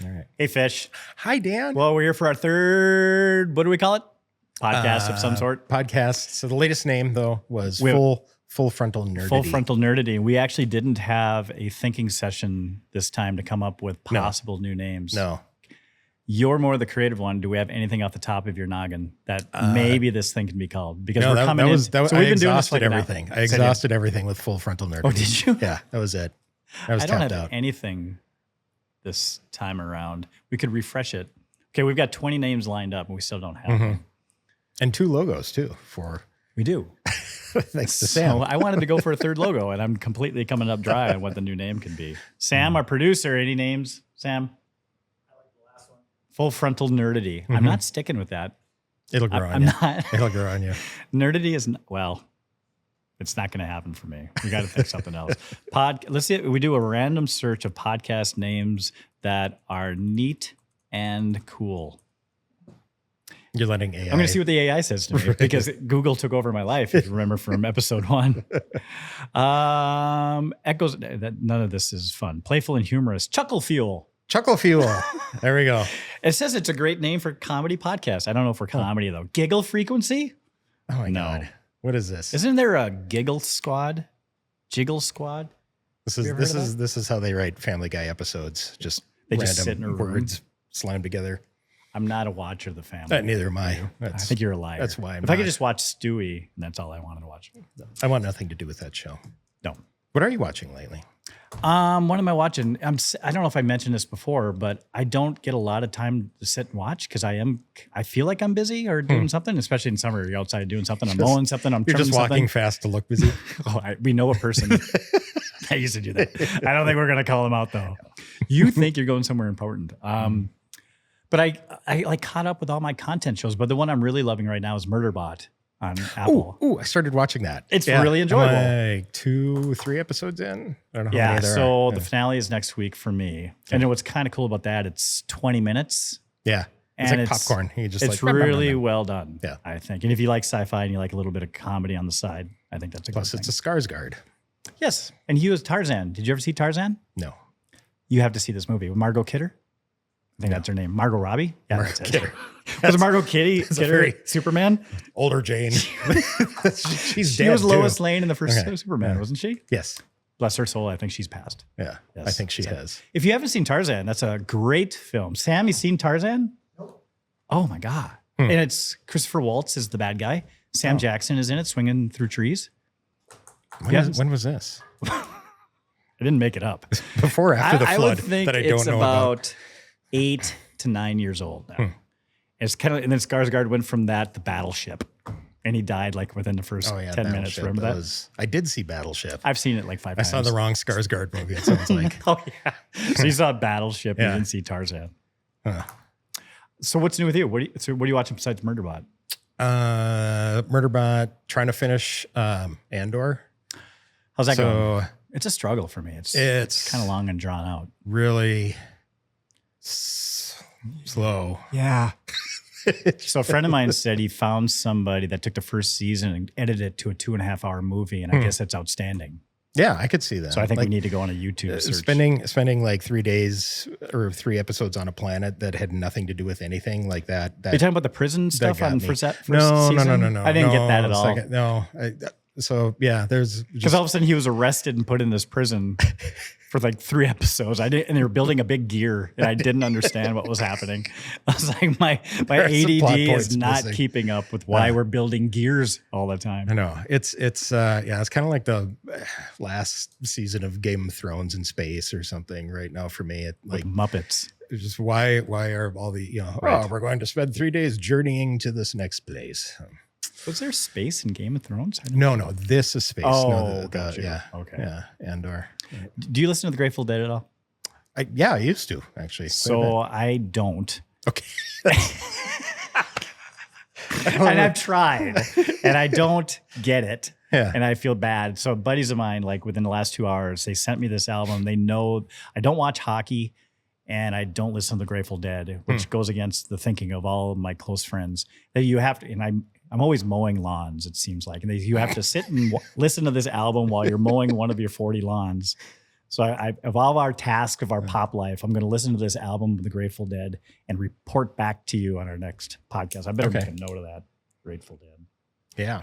All right. Hey, Fish. Hi, Dan. Well, we're here for our third, what do we call it? Podcast of some sort. Podcast. So the latest name, though, was Full Frontal Nerdity. Full Frontal Nerdity. We actually didn't have a thinking session this time to come up with possible new names. No. You're more the creative one. Do we have anything off the top of your noggin that maybe this thing can be called? Because No, we're coming in. So we've been doing this exhausted everything. I exhausted everything with Full Frontal Nerdity. Oh, did you? Yeah, that was it. I was I don't tapped have out. anything this time around. We could refresh it. Okay, we've got 20 names lined up, and we still don't have them. And 2 logos, too, We do. thanks to Sam. So I wanted to go for a third logo, and I'm completely coming up dry on what the new name can be. Sam, our producer, any names? Sam? I like the last one. Full Frontal Nerdity. I'm not sticking with that. It'll grow on I'm you. not. It'll grow on you. Nerdity is, well, it's not going to happen for me. We got to think something else. Let's see. We do a random search of podcast names that are neat and cool. You're letting AI. I'm going to see what the AI says to me because Google took over my life, if you remember from episode 1. Echoes. None of this is fun. Playful and humorous. Chuckle Fuel. Chuckle Fuel. There we go. It says it's a great name for comedy podcast. I don't know if we're comedy, though. Giggle Frequency? Oh, my God. What is this? Isn't there a Giggle Squad? Jiggle Squad? This is how they write Family Guy episodes. Just They random just sit in a room. words slammed together. I'm not a watcher of the family. Neither am I. I think you're a liar. That's why I'm If I not. could just watch Stewie, that's all I wanted to watch. I want nothing to do with that show. No. What are you watching lately? What am I watching? I don't know if I mentioned this before, but I don't get a lot of time to sit and watch because I feel like I'm busy or doing something, especially in summer. You're outside doing something. I'm mowing something. I'm You're trimming just walking something. fast to look busy. We know a person that used to do that. I don't think we're going to call him out though. You think you're going somewhere important. But I like caught up with all my content shows, but the one I'm really loving right now is Murderbot on Apple. Ooh, I started watching that. It's really enjoyable. I'm like 2-3 episodes in. I don't know how many there so are. the finale is next week for me. And what's kind of cool about that, it's 20 minutes. Yeah. It's And like popcorn. It's really well done, Yeah. I think. And if you like sci-fi and you like a little bit of comedy on the side, I think that's a Plus, good it's thing. a Skarsgård. Yes. And he was Tarzan. Did you ever see Tarzan? No. You have to see this movie with Margot Kidder. I think that's her name. Margot Robbie? Yeah, Margot that's it. Kidder. Was it Margot Kidder very- Superman? Older Jane. She's She dead, was too. Lois Lane in the first Okay. Superman, Yeah. wasn't she? Yes. Bless her soul. I think she's passed. Yeah. Yes. I think she So- has. If you haven't seen Tarzan, that's a great film. Sam, you seen Tarzan? Nope. Oh my God. And it's Christopher Waltz is the bad guy. Sam Jackson is in it, swinging through trees. When was this? I didn't make it up. Before or after the I flood would think that I don't it's know about? about 8 to 9 years old now. It's kind of, and then Skarsgård went from that to Battleship, and he died like within the first 10 minutes. Battleship. Remember that? I did see Battleship. I've seen it like 5 I times. saw the wrong Skarsgård movie, it sounds like. Oh yeah. So you saw Battleship, Yeah. you didn't see Tarzan. Huh. So what's new with you? What are you watching besides Murderbot? Murderbot, trying to finish Andor. How's that going? So It's a struggle for me. It's kind of long and drawn out. really slow. Yeah. So a friend of mine said he found somebody that took the first season and edited it to a 2.5-hour movie, and I guess that's outstanding. Yeah, I could see that. So I think Like, we need to go on a YouTube search. spending like 3 days or 3 episodes on a planet that had nothing to do with anything like that. Are you talking about the prison stuff got on me. first No. season? I didn't get that at all. So yeah, there's Because all of a sudden he was arrested and put in this prison for like 3 episodes. And they were building a big gear, and I didn't understand what was happening. I was like, my some plot ADD points is not missing. keeping up with why we're building gears all the time. I know it's it's kind of like the last season of Game of Thrones in space or something right now for me. It Like like Muppets. it's just why are all the Right. we're going to spend 3 days journeying to this next place. Was there space in Game of Thrones? I don't No, this is space. Oh, no, gotcha. yeah, Okay. yeah, Andor. Do you listen to the Grateful Dead at all? I used to actually. So I don't. Okay. And I've tried, and I don't get it. Yeah. And I feel bad. So buddies of mine, like within the last 2 hours, they sent me this album. They know I don't watch hockey, and I don't listen to the Grateful Dead, which goes against the thinking of all of my close friends. That you have to, and I'm always mowing lawns, it seems like. And you have to sit and listen to this album while you're mowing one of your 40 lawns. So of all our tasks of our pop life, I'm going to listen to this album of the Grateful Dead and report back to you on our next podcast. I better make a note of that. Grateful Dead. Yeah.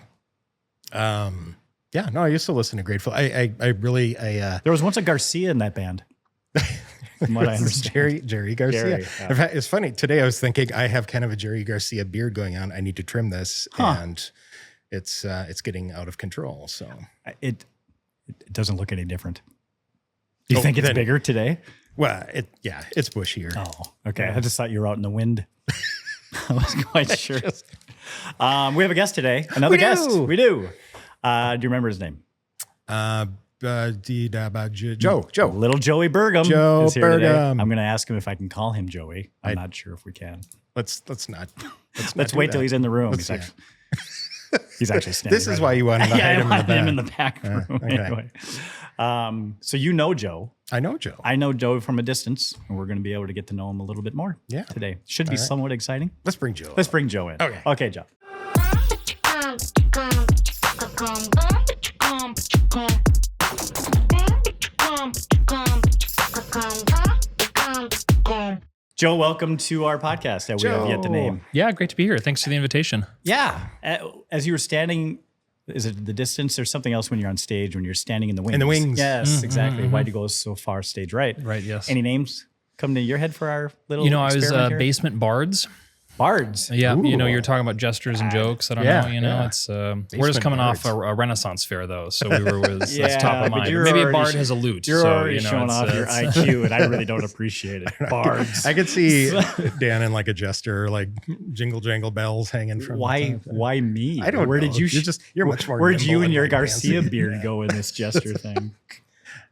Yeah. No, I used to listen to Grateful. I really there was once a Garcia in that band. From what I understand. Jerry Garcia. Jerry, In fact, it's funny. Today I was thinking I have kind of a Jerry Garcia beard going on. I need to trim this, and it's getting out of control. So it doesn't look any different. Do you think it's bigger today? Well, it's bushier. Oh, okay. I just thought you were out in the wind. I wasn't quite sure. We have a guest today. Another guest. We do. Do you remember his name? Joe. Little Joey Burgum. Joe is here today. Burgum. I'm going to ask him if I can call him Joey. I'm not sure if we can. Let's not. Let's wait till he's in the room. He's actually standing. This is why you wanted to hide him in the back room. Okay. Anyway. So you know Joe. I know Joe. I know Joe from a distance, and we're going to be able to get to know him a little bit more today. Should be somewhat exciting. Let's bring Joe. Let's bring Joe in. Okay, Joe. Joe, welcome to our podcast that we have yet to name. Yeah, great to be here. Thanks for the invitation. Yeah. As you were standing, is it the distance or something else when you're on stage, when you're standing in the wings? In the wings. Yes, exactly. Why'd you go so far stage right? Right, yes. Any names come to your head for our little I was experiment here? Basement bards. Bards. Yeah, Ooh. You're talking about jesters and jokes. I don't know. It's we're just coming off a Renaissance fair though, so we were that's top of mind. Maybe a bard has a lute. You're so, already showing off your IQ, and I really don't appreciate it. Bards. I could see Dan in like a jester, like jingle jangle bells hanging from. Why me? I don't know. Where did you? You're much more. Where'd you nimble and your like Garcia Nancy. beard go in this jester thing?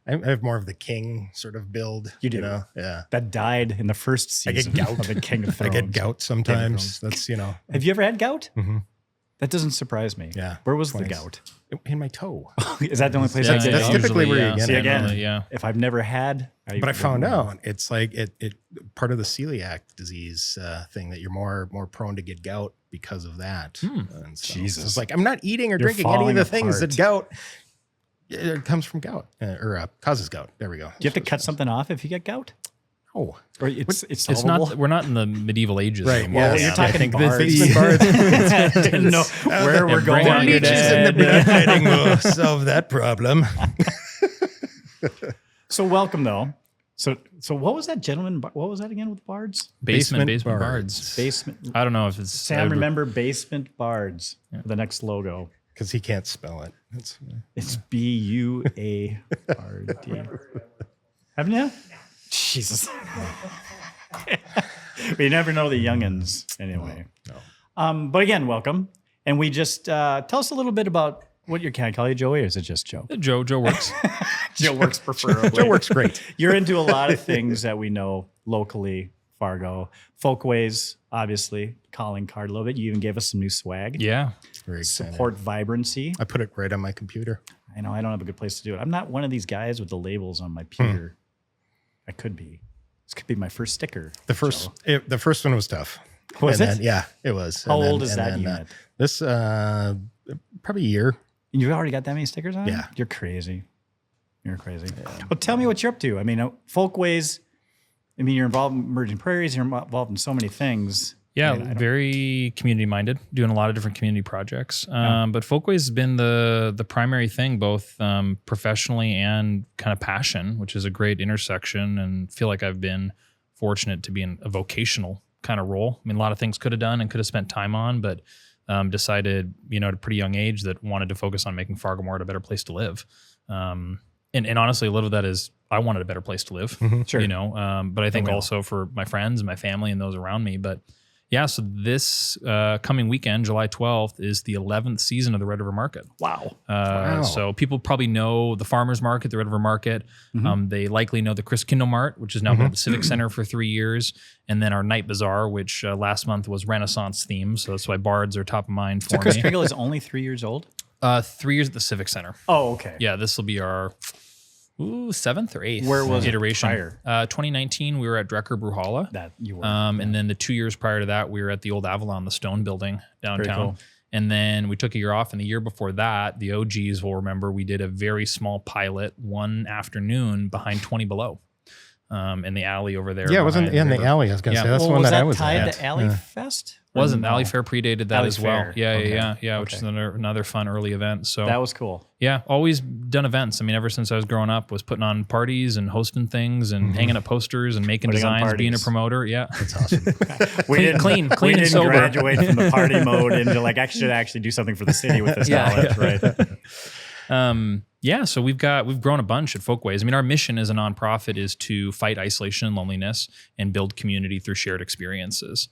I have more of the king sort of build. You do. Yeah. That died in the first season of the King of I Thrones. get gout sometimes. That's Have you ever had gout? Mm-hmm. That doesn't surprise me. Yeah. Where was Twice. the gout? In my toe. Is that the only place Yeah, I get that's gout? typically where you get See, it. again, Yeah. if I've never had, But I found out it's like it part of the celiac disease thing that you're more prone to get gout because of that. And so Jesus. it's like I'm not eating or You're drinking any of falling the things apart. that gout. It comes from gout or causes gout. There we go. Do you have to cut something off if you get gout? Oh, Or it's It's solvable? not. We're not in the medieval ages. right. anymore. Well, Yes. you're talking I think bards. the bards. I didn't know where we're going. bring on your Leeches dad. in the breastfeeding will solve that problem. So welcome though. So what was that gentleman? What was that again with bards? Basement Basement bards. Basement. I don't know if it's. Sam, remember basement bards? The next logo. Because he can't spell it. It's BUARD. Haven't you? Jesus. We never know the youngins anyway. No. But again, welcome. And we just tell us a little bit about what can I call you Joey or is it just Joe? Joe works. Joe works preferably. Joe works great. You're into a lot of things that we know locally, Fargo. Folkways, obviously, calling card a little bit. You even gave us some new swag. Yeah. Very excited. Support vibrancy. I put it right on my computer. I know I don't have a good place to do it. I'm not one of these guys with the labels on my pewter. I could be. This could be my first sticker. The first one was tough. Was And it? then- yeah, it was. How And old then- is and that then, unit? This probably a year. You've already got that many stickers on? Yeah. You're crazy. You're crazy. Well, tell me what you're up to. I mean, Folkways, you're involved in Emerging Prairies. You're involved in so many things. Yeah, I don't- very community minded, doing a lot of different community projects. But Folkways has been the primary thing, both professionally and kind of passion, which is a great intersection. And feel like I've been fortunate to be in a vocational kind of role. I mean, a lot of things could have done and could have spent time on, but decided, at a pretty young age that wanted to focus on making Fargo-Moorhead a better place to live. And honestly, a little of that is I wanted a better place to live, Sure. but I think also for my friends and my family and those around me. But yeah, so this coming weekend, July 12th, is the 11th season of the Red River Market. Wow. So people probably know the Farmers Market, the Red River Market. They likely know the Chris Kindle Mart, which has now been at the Civic Center for 3 years. And then our Night Bazaar, which last month was Renaissance themed. So that's why bards are top of mind for So Chris me. Kringle is only 3 years old? 3 years at the Civic Center. Oh, okay. Yeah, this will be our 7th or 8th Where was it iteration. prior? 2019, we were at Drecker Brewhalla. That you were. And then the 2 years prior to that, we were at the old Avalon, the Stone Building downtown. Very cool. And then we took a year off. And the year before that, the OGs will remember we did a very small pilot one afternoon behind 20 Below in the alley over there. Yeah, it wasn't in the alley. I was going to say that's the one that I was tied at. to Alley Fest? Wasn't. No? The Alley Fair predated that Alley as well. Fair. Yeah, which is another fun early event. So that was cool. Yeah, always done events. I mean, ever since I was growing up, was putting on parties and hosting things and hanging up posters and making Putting on designs, being a parties. promoter. Yeah, That's awesome. clean We and didn't sober. graduate from the party mode into like, I should actually do something for the city with this knowledge, right? Yeah, so we've grown a bunch at Folkways. I mean, our mission as a nonprofit is to fight isolation and loneliness and build community through shared experiences.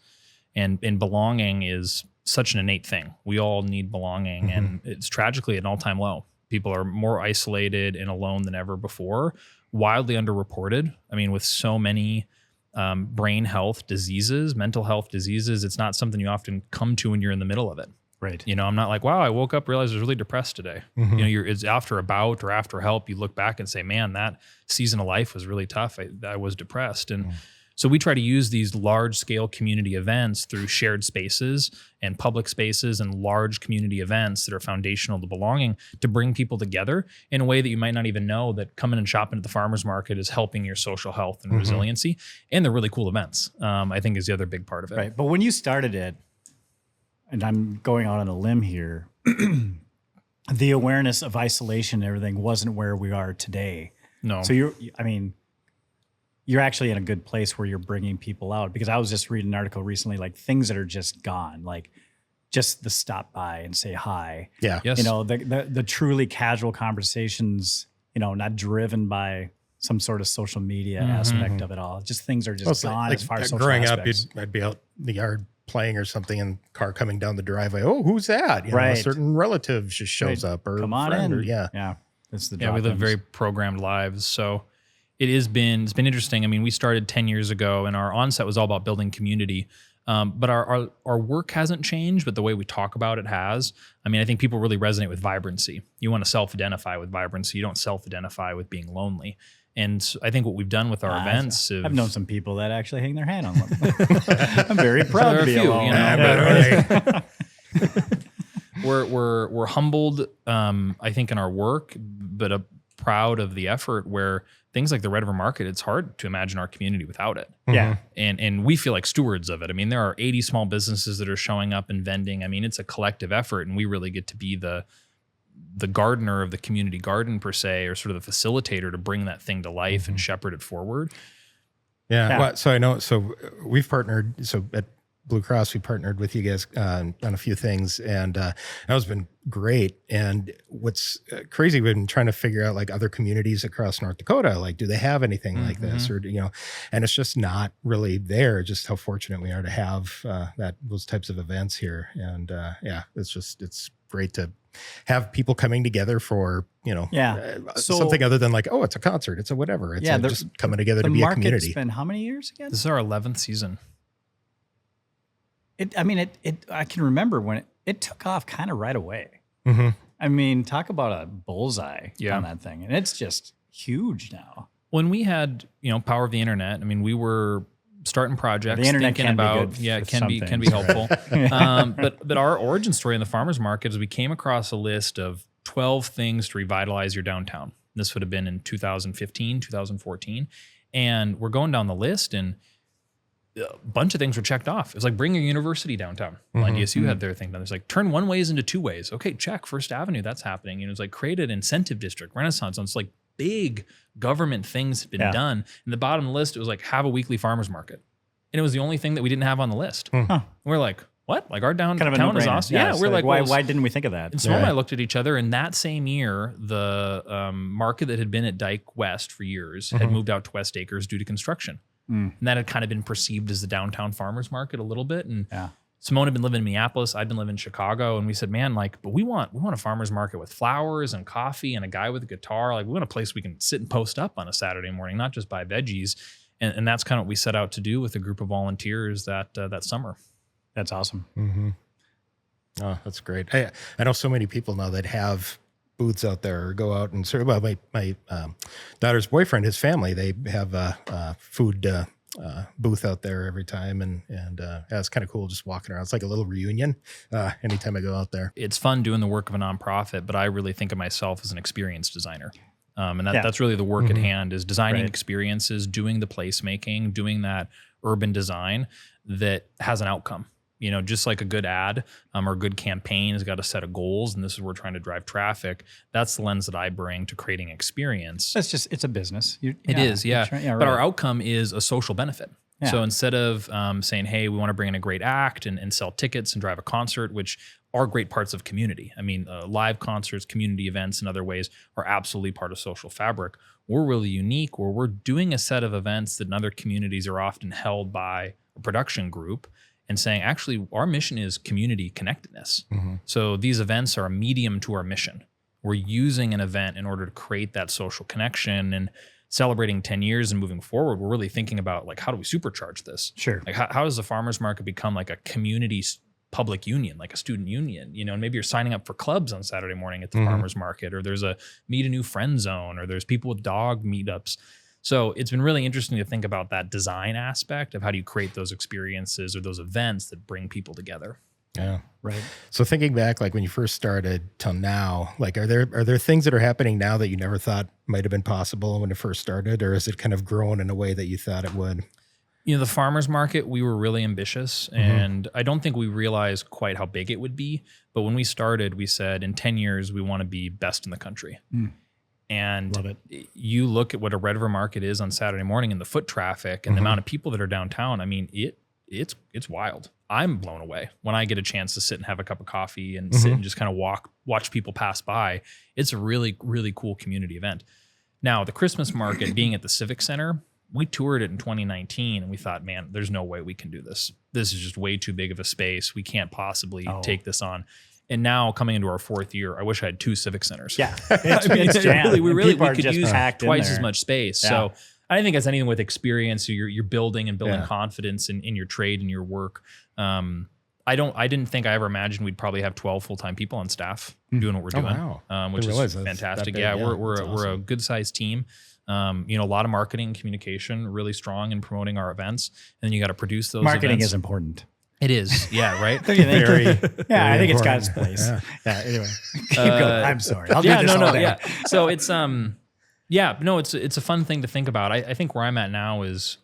And belonging is such an innate thing. We all need belonging, and it's tragically at an all-time low. People are more isolated and alone than ever before, wildly underreported. I mean, with so many brain health diseases, mental health diseases, it's not something you often come to when you're in the middle of it. Right. You know, I'm not like, wow, I woke up, realized I was really depressed today. You know, it's after a bout or after help, you look back and say, man, that season of life was really tough. I was depressed. And so we try to use these large scale community events through shared spaces and public spaces and large community events that are foundational to belonging to bring people together in a way that you might not even know that coming and shopping at the farmer's market is helping your social health and resiliency. And they're really cool events, I think is the other big part of it. Right. But when you started it, and I'm going out on a limb here, the awareness of isolation and everything wasn't where we are today. No. So you're actually in a good place where you're bringing people out, because I was just reading an article recently, like things that are just gone, like just the stop by and say hi. Yeah. Yes. You know, the truly casual conversations, you know, not driven by some sort of social media aspect of it all. Just things are just gone as far as social growing aspects. up, I'd be out in the yard playing or something, and car coming down the driveway. Oh, who's that? You know, Right. a certain relative just shows up, or Come on friend, in. or, yeah. That's the Yeah, we live drop-ins. very programmed lives. So it's been interesting. I mean, we started 10 years ago, and our onset was all about building community. But our work hasn't changed, but the way we talk about it has. I mean, I think people really resonate with vibrancy. You want to self-identify with vibrancy. You don't self-identify with being lonely. And so I think what we've done with our events, I've known some people that actually hang their hat on them. I'm very proud to be alone. We're humbled, I think, in our work, but proud of the effort. Where things like the Red River Market, it's hard to imagine our community without it. Yeah. And we feel like stewards of it. I mean, there are 80 small businesses that are showing up and vending. I mean, it's a collective effort, and we really get to be the gardener of the community garden per se, or sort of the facilitator to bring that thing to life and shepherd it forward. Yeah. Well, so I know, so we've partnered, so at Blue Cross, we partnered with you guys on a few things, and that has been great. And what's crazy, we've been trying to figure out like other communities across North Dakota, like, do they have anything like this, or, you know, and it's just not really there, just how fortunate we are to have those types of events here. And it's great to have people coming together for, you know, something other than like, oh, it's a concert, it's a whatever. It's just coming together to be a community. It's been how many years again? This is our 11th season. I can remember when it took off kind of right away. I mean, talk about a bullseye on that thing. And it's just huge now. When we had, you know, power of the internet, I mean, we were starting projects, the internet thinking can be about, good it with can be helpful. But our origin story in the farmers market is we came across a list of 12 things to revitalize your downtown. This would have been in 2015, 2014. And we're going down the list, and a bunch of things were checked off. It was like, bring your university downtown. NDSU had their thing done. It's like, turn one ways into two ways. Okay, check. First Avenue, that's happening. You know, it's like, create an incentive district, Renaissance. And it's like big government things had been done. And the bottom of the list, it was like, have a weekly farmers market. And it was the only thing that we didn't have on the list. We're like, what? Like, our downtown kind of is awesome. Yeah, we're like, why didn't we think of that? And Simone and I looked at each other, and that same year, the market that had been at Dyke West for years had moved out to West Acres due to construction. And that had kind of been perceived as the downtown farmers market a little bit. And Simone had been living in Minneapolis. I'd been living in Chicago. And we said, man, like, but we want a farmers market with flowers and coffee and a guy with a guitar. Like, we want a place we can sit and post up on a Saturday morning, not just buy veggies. And that's kind of what we set out to do with a group of volunteers that summer. That's awesome. Oh, that's great. I know so many people now that have booths out there or go out and serve. Well, my daughter's boyfriend, his family, they have food booth out there every time, and yeah, it's kind of cool just walking around. It's like a little reunion anytime I go out there. It's fun doing the work of a nonprofit, but I really think of myself as an experience designer. And that's really the work at hand, is designing experiences, doing the placemaking, doing that urban design that has an outcome. You know, just like a good ad or a good campaign has got a set of goals, and this is where we're trying to drive traffic. That's the lens that I bring to creating experience. It's a business. It is. But our outcome is a social benefit. Yeah. So instead of saying, hey, we want to bring in a great act and sell tickets and drive a concert, which are great parts of community. I mean, live concerts, community events, and other ways are absolutely part of social fabric. We're really unique where we're doing a set of events that in other communities are often held by a production group, and saying, actually, our mission is community connectedness. So these events are a medium to our mission. We're using an event in order to create that social connection, and celebrating 10 years and moving forward, we're really thinking about, like, how do we supercharge this? Sure. Like, how does the farmers market become like a community public union, like a student union, you know, and maybe you're signing up for clubs on Saturday morning at the farmers market, or there's a meet a new friend zone, or there's people with dog meetups. So it's been really interesting to think about that design aspect of how do you create those experiences or those events that bring people together. Yeah. Right. So thinking back, like when you first started till now, like are there things that are happening now that you never thought might have been possible when it first started, or is it kind of grown in a way that you thought it would? You know, the farmers market, we were really ambitious, and I don't think we realized quite how big it would be. But when we started, we said in 10 years, we want to be best in the country. And love it. You look at what a Red River market is on Saturday morning and the foot traffic and the amount of people that are downtown. I mean, it's wild. I'm blown away when I get a chance to sit and have a cup of coffee and sit and just kind of watch people pass by. It's a really, really cool community event. Now, the Christmas market being at the Civic Center, we toured it in 2019 and we thought, man, there's no way we can do this. This is just way too big of a space. We can't possibly take this on. And now coming into our fourth year, I wish I had 2 Civic Centers. Yeah, it's jammed. we could use twice as much space. Yeah. So I think as anything with experience, you're building confidence in your trade and your work. I didn't think I ever imagined we'd probably have 12 full-time people on staff doing what we're doing, which is fantastic. We're a good sized team. You know, a lot of marketing, communication, really strong in promoting our events, and then you got to produce those. Marketing events. is important. It is, yeah, right. Very, I think it's got its place. Yeah. Anyway, keep going. I'm sorry. I'll do this all day. So it's it's a fun thing to think about. I think where I'm at now is,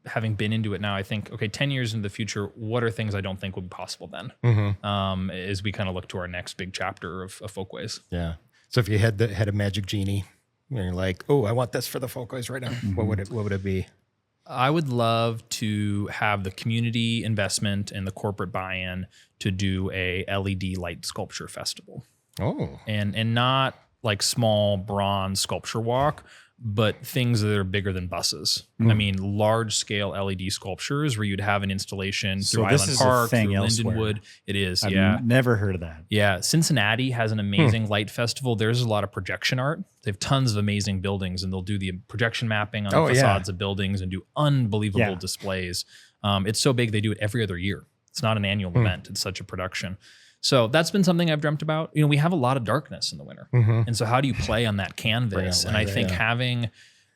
having been into it now, I think, okay, 10 years into the future, what are things I don't think will be possible then? As we kind of look to our next big chapter of Folkways. Yeah. So if you had a magic genie, and you're like, oh, I want this for the Folkways right now, what would it be? I would love to have the community investment and the corporate buy-in to do a LED light sculpture festival. Oh. And not like small bronze sculpture walk, but things that are bigger than buses. I mean, large scale LED sculptures where you'd have an installation through Island Park, through Lindenwood. It is, I've never heard of that. Yeah, Cincinnati has an amazing light festival. There's a lot of projection art. They have tons of amazing buildings, and they'll do the projection mapping on the facades of buildings and do unbelievable displays. It's so big, they do it every other year. It's not an annual event. It's such a production. So that's been something I've dreamt about. You know, we have a lot of darkness in the winter. And so how do you play on that canvas? And I think having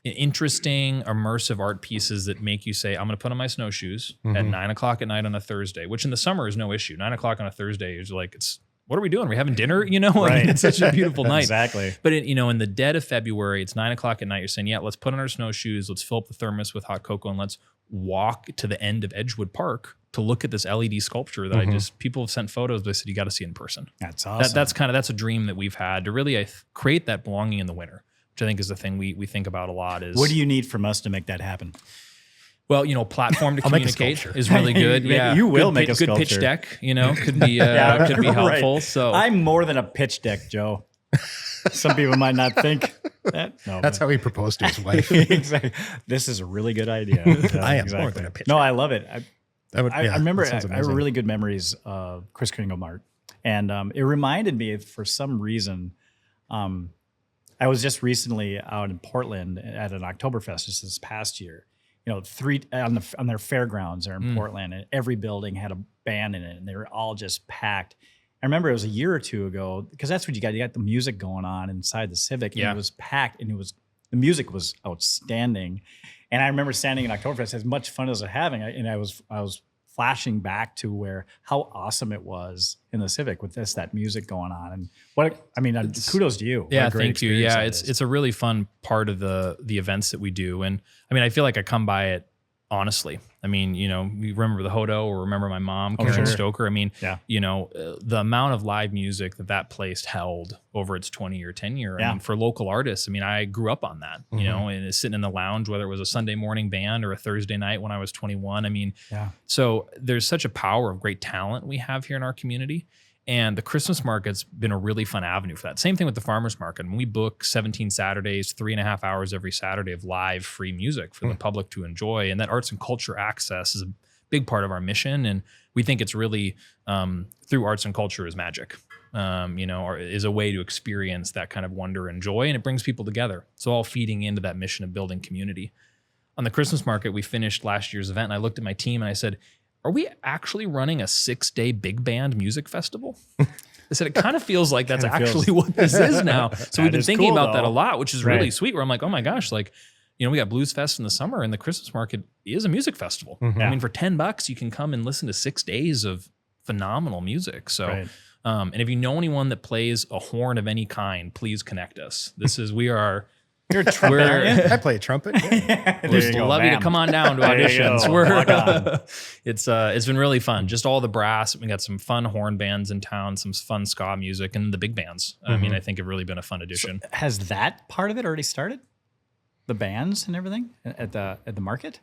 interesting, immersive art pieces that make you say, I'm going to put on my snowshoes at 9 o'clock at night on a Thursday, which in the summer is no issue. 9 o'clock on a Thursday is like, what are we doing? Are we having dinner? You know, I mean, it's such a beautiful night. Exactly. But in the dead of February, it's 9 o'clock at night. You're saying, let's put on our snowshoes. Let's fill up the thermos with hot cocoa and let's walk to the end of Edgewood Park to look at this LED sculpture that people have sent photos, but I said, you got to see it in person. That's awesome. That's a dream that we've had to really create that belonging in the winter, which I think is the thing we think about a lot. Is what do you need from us to make that happen? Well, platform to communicate is really good. You will make a sculpture. Good pitch deck, could be helpful. Right. So I'm more than a pitch deck, Joe. Some people might not think that. No, that's how he proposed to his wife. Exactly. This is a really good idea. I am more than a pitch deck. No, I love it. I remember I have really good memories of Chris Kringle Mart. And it reminded me, for some reason, I was just recently out in Portland at an Oktoberfest this past year. You know, on their fairgrounds there in Portland, and every building had a band in it, and they were all just packed. I remember it was a year or two ago, because that's what you got. You got the music going on inside the Civic, and it was packed, and it was the music was outstanding. And I remember standing in Oktoberfest, as much fun as I was having, I was flashing back to how awesome it was in the Civic with that music going on. And kudos to you. Yeah, thank you. Yeah, it's a really fun part of the events that we do. And I mean, I feel like I come by it honestly. I mean, you remember the Hodo or remember my mom, Karen Stoker. I mean, the amount of live music that place held over its 20-year tenure. I mean, for local artists, I mean, I grew up on that, and sitting in the lounge, whether it was a Sunday morning band or a Thursday night when I was 21. I mean, so there's such a power of great talent we have here in our community. And the Christmas market's been a really fun avenue for that. Same thing with the farmers market. When we book 17 Saturdays, 3.5 hours every Saturday of live free music for the public to enjoy. And that arts and culture access is a big part of our mission. And we think it's really through arts and culture is magic, or is a way to experience that kind of wonder and joy. And it brings people together. So all feeding into that mission of building community. On the Christmas market, we finished last year's event and I looked at my team and I said, are we actually running a 6-day big band music festival? I said, it kind of feels like that's actually what this is now. So we've been thinking about that a lot, which is really sweet, where I'm like, oh my gosh, we got Blues Fest in the summer and the Christmas market is a music festival. I mean, for $10, you can come and listen to 6 days of phenomenal music. So, and if you know anyone that plays a horn of any kind, please connect us. You're a trumpet. I play a trumpet. Just love you to come on down to auditions. It's been really fun. Just all the brass. We got some fun horn bands in town, some fun ska music, and the big bands. I mean, I think have really been a fun addition. So has that part of it already started? The bands and everything at the market?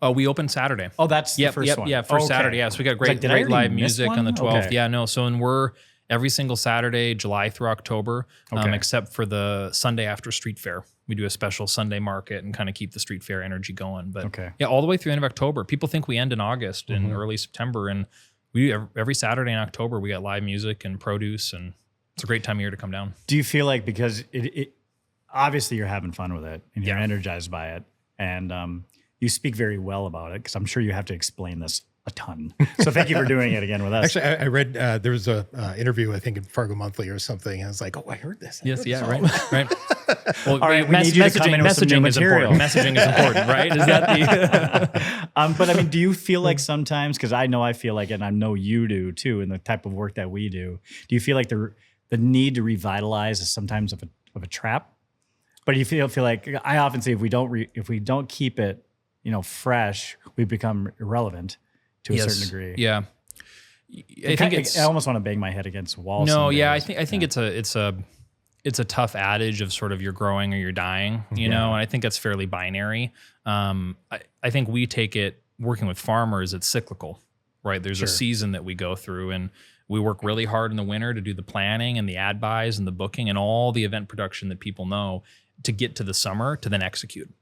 Oh, we opened Saturday. Oh, that's the first one. Yeah, first Saturday. Yeah, so we got great live music on the 12th. Okay. Yeah, no. So we're every single Saturday, July through October, except for the Sunday after Street Fair. We do a special Sunday market and kind of keep the street fair energy going. But yeah, all the way through the end of October. People think we end in August and early September. And we every Saturday in October, we got live music and produce. And it's a great time of year to come down. Do you feel like, because it obviously you're having fun with it and you're energized by it. And you speak very well about it, because I'm sure you have to explain this a ton. So thank you for doing it again with us. Actually, I read there was a interview, I think in Fargo Monthly or something. And I was like, oh, I heard this. Right. Well, all right, messaging is important. Messaging is important, right? Is that the? But I mean, do you feel like sometimes, because I know I feel like it, and I know you do too, in the type of work that we do. Do you feel like the need to revitalize is sometimes of a trap? But you feel like, I often say, if we don't keep it, fresh, we become irrelevant to a certain degree. Yeah. I almost want to bang my head against walls. No, yeah, I think it's a tough adage of sort of you're growing or you're dying, and I think that's fairly binary. I think we take it, working with farmers, it's cyclical, right? There's a season that we go through, and we work really hard in the winter to do the planning and the ad buys and the booking and all the event production that people know, to get to the summer to then execute,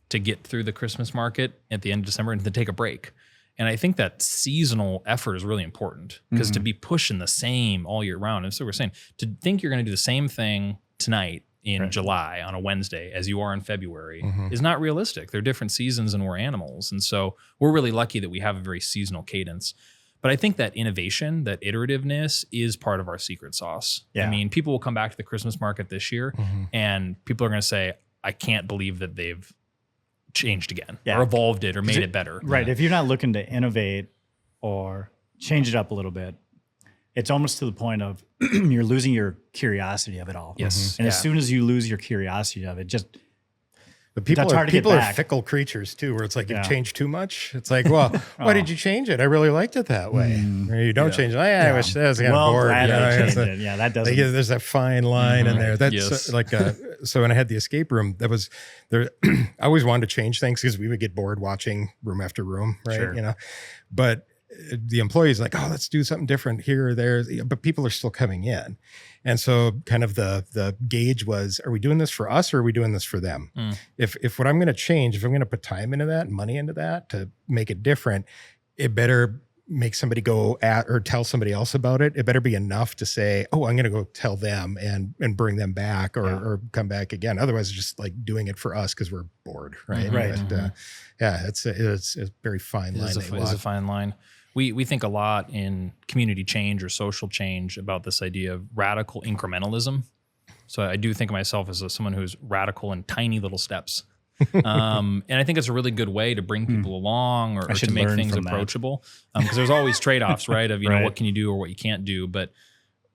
to get through the Christmas market at the end of December and to take a break. And I think that seasonal effort is really important, because to be pushing the same all year round, and so we're saying, to think you're going to do the same thing tonight in July on a Wednesday as you are in February is not realistic. They're different seasons and we're animals. And so we're really lucky that we have a very seasonal cadence. But I think that innovation, that iterativeness is part of our secret sauce. Yeah. I mean, people will come back to the Christmas market this year and people are going to say, I can't believe that they've changed again or evolved it or made it better. Right. If you're not looking to innovate or change it up a little bit, it's almost to the point of you're losing your curiosity of it all. Yes. And as soon as you lose your curiosity of it, but people are fickle creatures too, where it's like you've changed too much. It's like, well, why did you change it? I really liked it that way. Or you don't change it. I wish that was kind of bored. Yeah, that doesn't. There's that fine line in there. That's so when I had the escape room, that was there. I always wanted to change things because we would get bored watching room after room, right? Sure. But the employees like, oh, let's do something different here or there. But people are still coming in. And so kind of the gauge was, are we doing this for us or are we doing this for them? If what I'm going to change, if I'm going to put time into that and money into that to make it different, it better make somebody go at or tell somebody else about it. It better be enough to say, oh, I'm going to go tell them and bring them back or come back again. Otherwise, it's just like doing it for us because we're bored, right? Right. But, it's a very fine line. It's a fine line. We think a lot in community change or social change about this idea of radical incrementalism. So I do think of myself as someone who's radical in tiny little steps. And I think it's a really good way to bring people along or to make things approachable. Because there's always trade-offs, right? Of, you know, what can you do or what you can't do. But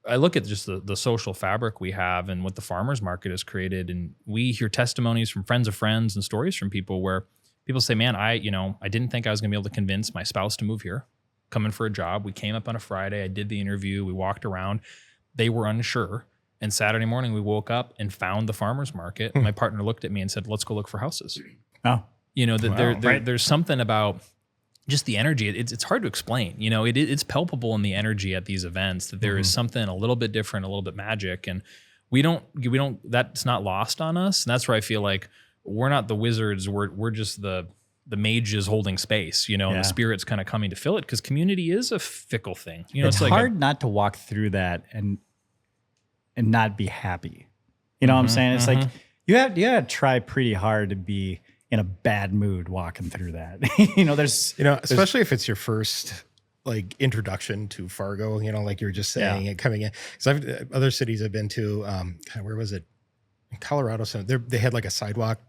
I look at just the social fabric we have and what the farmers market has created. And we hear testimonies from friends of friends and stories from people where people say, man, I didn't think I was going to be able to convince my spouse to move here, coming for a job. We came up on a Friday. I did the interview. We walked around. They were unsure. And Saturday morning, we woke up and found the farmer's market. My partner looked at me and said, let's go look for houses. Oh, you know, there's something about just the energy. It's hard to explain. You know, it's palpable in the energy at these events that there is something a little bit different, a little bit magic. And we don't, that's not lost on us. And that's where I feel like we're not the wizards. We're just the mages holding space, you know, and the spirit's kind of coming to fill it, because community is a fickle thing. You know, it's like hard not to walk through that and not be happy. You know what I'm saying? It's like you have to try pretty hard to be in a bad mood walking through that. Especially if it's your first like introduction to Fargo, you know, like you're just saying and coming in. Because other cities I've been to, where was it? In Colorado, so they had like a sidewalk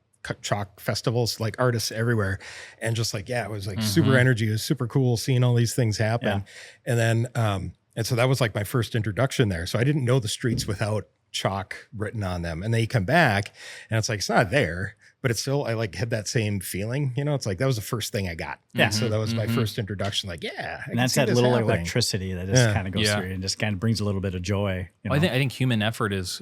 chalk festivals, like artists everywhere, and just like it was like super energy. It was super cool seeing all these things happen, and then and so that was like my first introduction there. So I didn't know the streets without chalk written on them. And then you come back and it's like, it's not there, but it's still, I like had that same feeling, you know, it's like, that was the first thing I got. Yeah. So that was my first introduction. Like, and that's that little electricity that just kind of goes through and just kind of brings a little bit of joy. You know? I think human effort is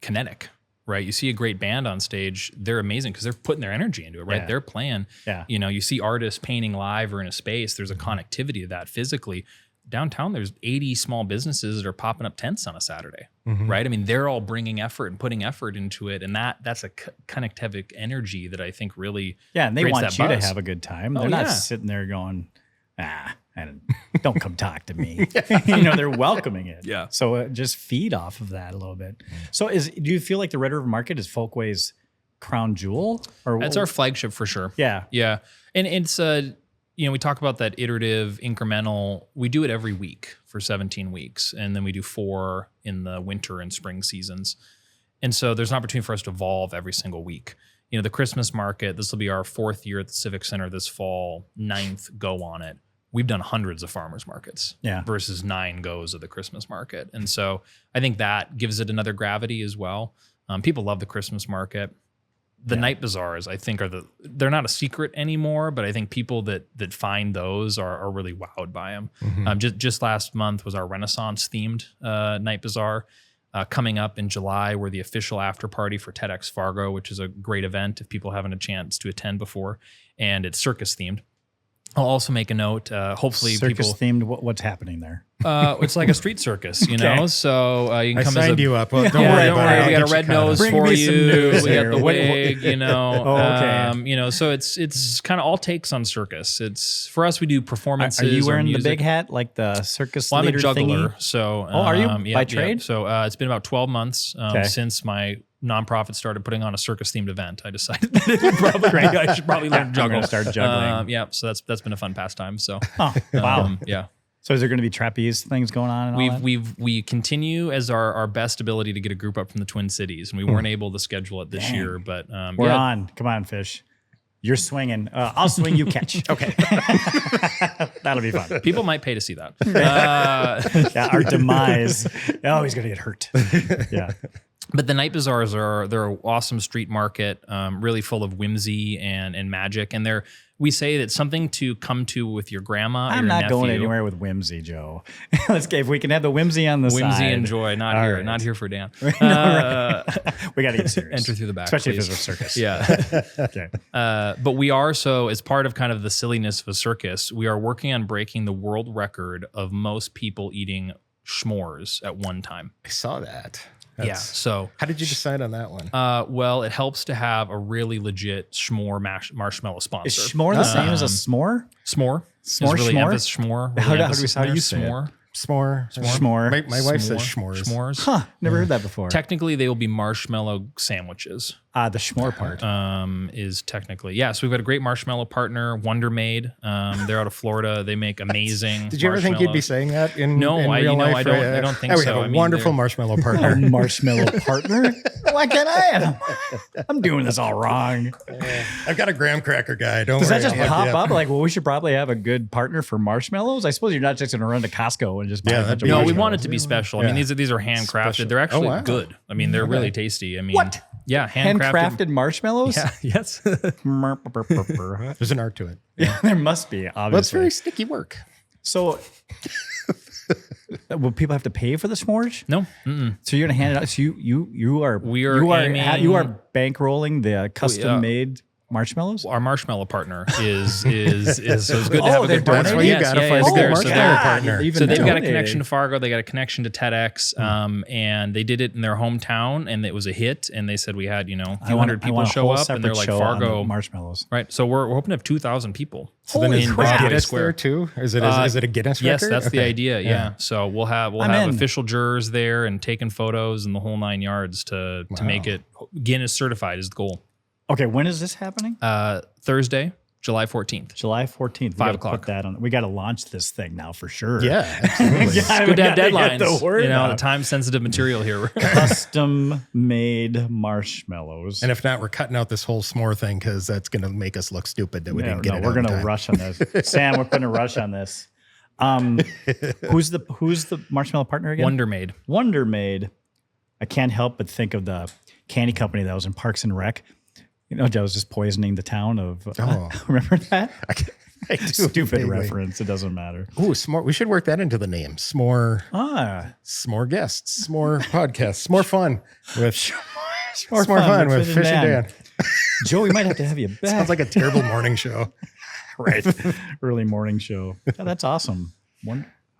kinetic, right? You see a great band on stage, they're amazing because they're putting their energy into it, right? They're playing, you know, you see artists painting live or in a space, there's a connectivity to that physically. Downtown, there's 80 small businesses that are popping up tents on a Saturday, right? I mean, they're all bringing effort and putting effort into it. And that's a connective energy that I think really and they want you to have a good time. They're not sitting there going, and don't come talk to me. You know, they're welcoming it. Yeah. So just feed off of that a little bit. So do you feel like the Red River Market is Folkways' crown jewel? Or it's our flagship for sure. Yeah. Yeah. And it's you know, we talk about that iterative, incremental. We do it every week for 17 weeks, and then we do 4 in the winter and spring seasons. And so there's an opportunity for us to evolve every single week. You know, the Christmas market, this will be our 4th year at the Civic Center this fall, 9th go on it. We've done hundreds of farmers markets versus 9 goes of the Christmas market. And so I think that gives it another gravity as well. People love the Christmas market. The night bazaars, I think, they're not a secret anymore, but I think people that find those are really wowed by them. Just last month was our Renaissance themed night bazaar. Coming up in July, we're the official after party for TEDx Fargo, which is a great event if people haven't a chance to attend before, and it's circus themed. I'll also make a note. Hopefully, circus themed. What's happening there? It's like a street circus, you know. So you can come. I signed you up. Well, don't worry. We got a red nose for you. We got the wig, you know. You know, so it's kind of all takes on circus. It's for us. We do performances. Are you wearing the big hat like the circus? Well, I'm leader a juggler. Thingy? So are you by trade? So it's been about 12 months since my nonprofit started putting on a circus themed event. I decided that I should probably learn to juggle. Start juggling. So that's been a fun pastime. So wow. Yeah. So is there going to be trapeze things going on? And we continue as our best ability to get a group up from the Twin Cities, and we weren't able to schedule it this year, but we're on. Come on, Fish. You're swinging. I'll swing, you catch. Okay. That'll be fun. People might pay to see that. Our demise. Oh, he's going to get hurt. Yeah. But the night bazaars they're an awesome street market, really full of whimsy and magic, and we say that something to come to with your grandma. I'm or your not nephew. going anywhere with whimsy, Joe. If we can have the whimsy on the side. Whimsy and joy, not here for Dan. We got to get serious. Enter through the back, especially please. if it's a circus. Yeah. Okay. But we are as part of kind of the silliness of a circus, we are working on breaking the world record of most people eating s'mores at one time. I saw that. So how did you decide on that one? Well, it helps to have a really legit s'more marshmallow sponsor. Is s'more the same as a s'more? S'more. S'more, really s'more? S'more. How do you say s'more? S'more. S'more. My wife says s'mores. S'mores. Huh. Never heard that before. Technically, they will be marshmallow sandwiches. The s'more part. Is technically. Yeah, so we've got a great marshmallow partner, Wonder Made. They're out of Florida. They make amazing Did you ever think you'd be saying that in No, in real life? I don't think We so. have I a mean, wonderful they're- marshmallow partner. Marshmallow partner? Why can't I have? I'm doing this all wrong. I've got a graham cracker guy. Don't Does worry. that just I'll pop hook you up? Like, well, we should probably have a good partner for marshmallows. I suppose you're not just going to run to Costco and just buy Yeah, a that'd bunch of be No, we marshmallows. want it to be special. I mean, these are handcrafted. Special. They're actually Oh, wow. good. I mean, they're really tasty. I mean, What? Yeah, Handcrafted marshmallows? Yeah, yes. There's an art to it. There must be, obviously. Well, it's very sticky work. So, will people have to pay for the s'mores? No. Mm-mm. So you're gonna hand it out. So you are We are aiming- you are bankrolling the custom made marshmallows. Our marshmallow partner is so it's good to have a they good partner. That's why you Yes, gotta yeah, find it's a good there. So marshmallow they're- partner. Even So they've got a donating. connection to Fargo. They got a connection to TEDx, and they did it in their hometown, and it was a hit. And they said we had a few hundred people show up, and they're like Fargo marshmallows. right. So we're hoping to have 2,000 people. So then is in Broadway Guinness Square there too? Is it a Guinness Yes, record? that's the Okay. idea. Yeah. So we'll have I'm in. official jurors there and taking photos and the whole 9 yards to make it Guinness certified is the goal. Okay, when is this happening? Thursday, July 14th. July 14th. 5 Put o'clock. that on. We got to launch this thing now for sure. Yeah, absolutely. Yeah, Good to have we gotta deadlines. get the word the out. time sensitive material here. Custom made marshmallows. And if not, we're cutting out this whole s'more thing because that's going to make us look stupid that we didn't get it. We're going gonna to rush on this. Sam, we're putting a rush on this. Who's the marshmallow partner again? Wonder Made. Wonder Made. I can't help but think of the candy company that was in Parks and Rec. That was just poisoning the town of. Remember that? I do, Stupid vaguely. reference. It doesn't matter. Ooh, s'more. We should work that into the name. S'more. Ah, S'more guests. S'more podcast. S'more fun with more S'more fun with Fish and Dan. Joe, we might have to have you back. Sounds like a terrible morning show. right. Early morning show. Yeah, that's awesome.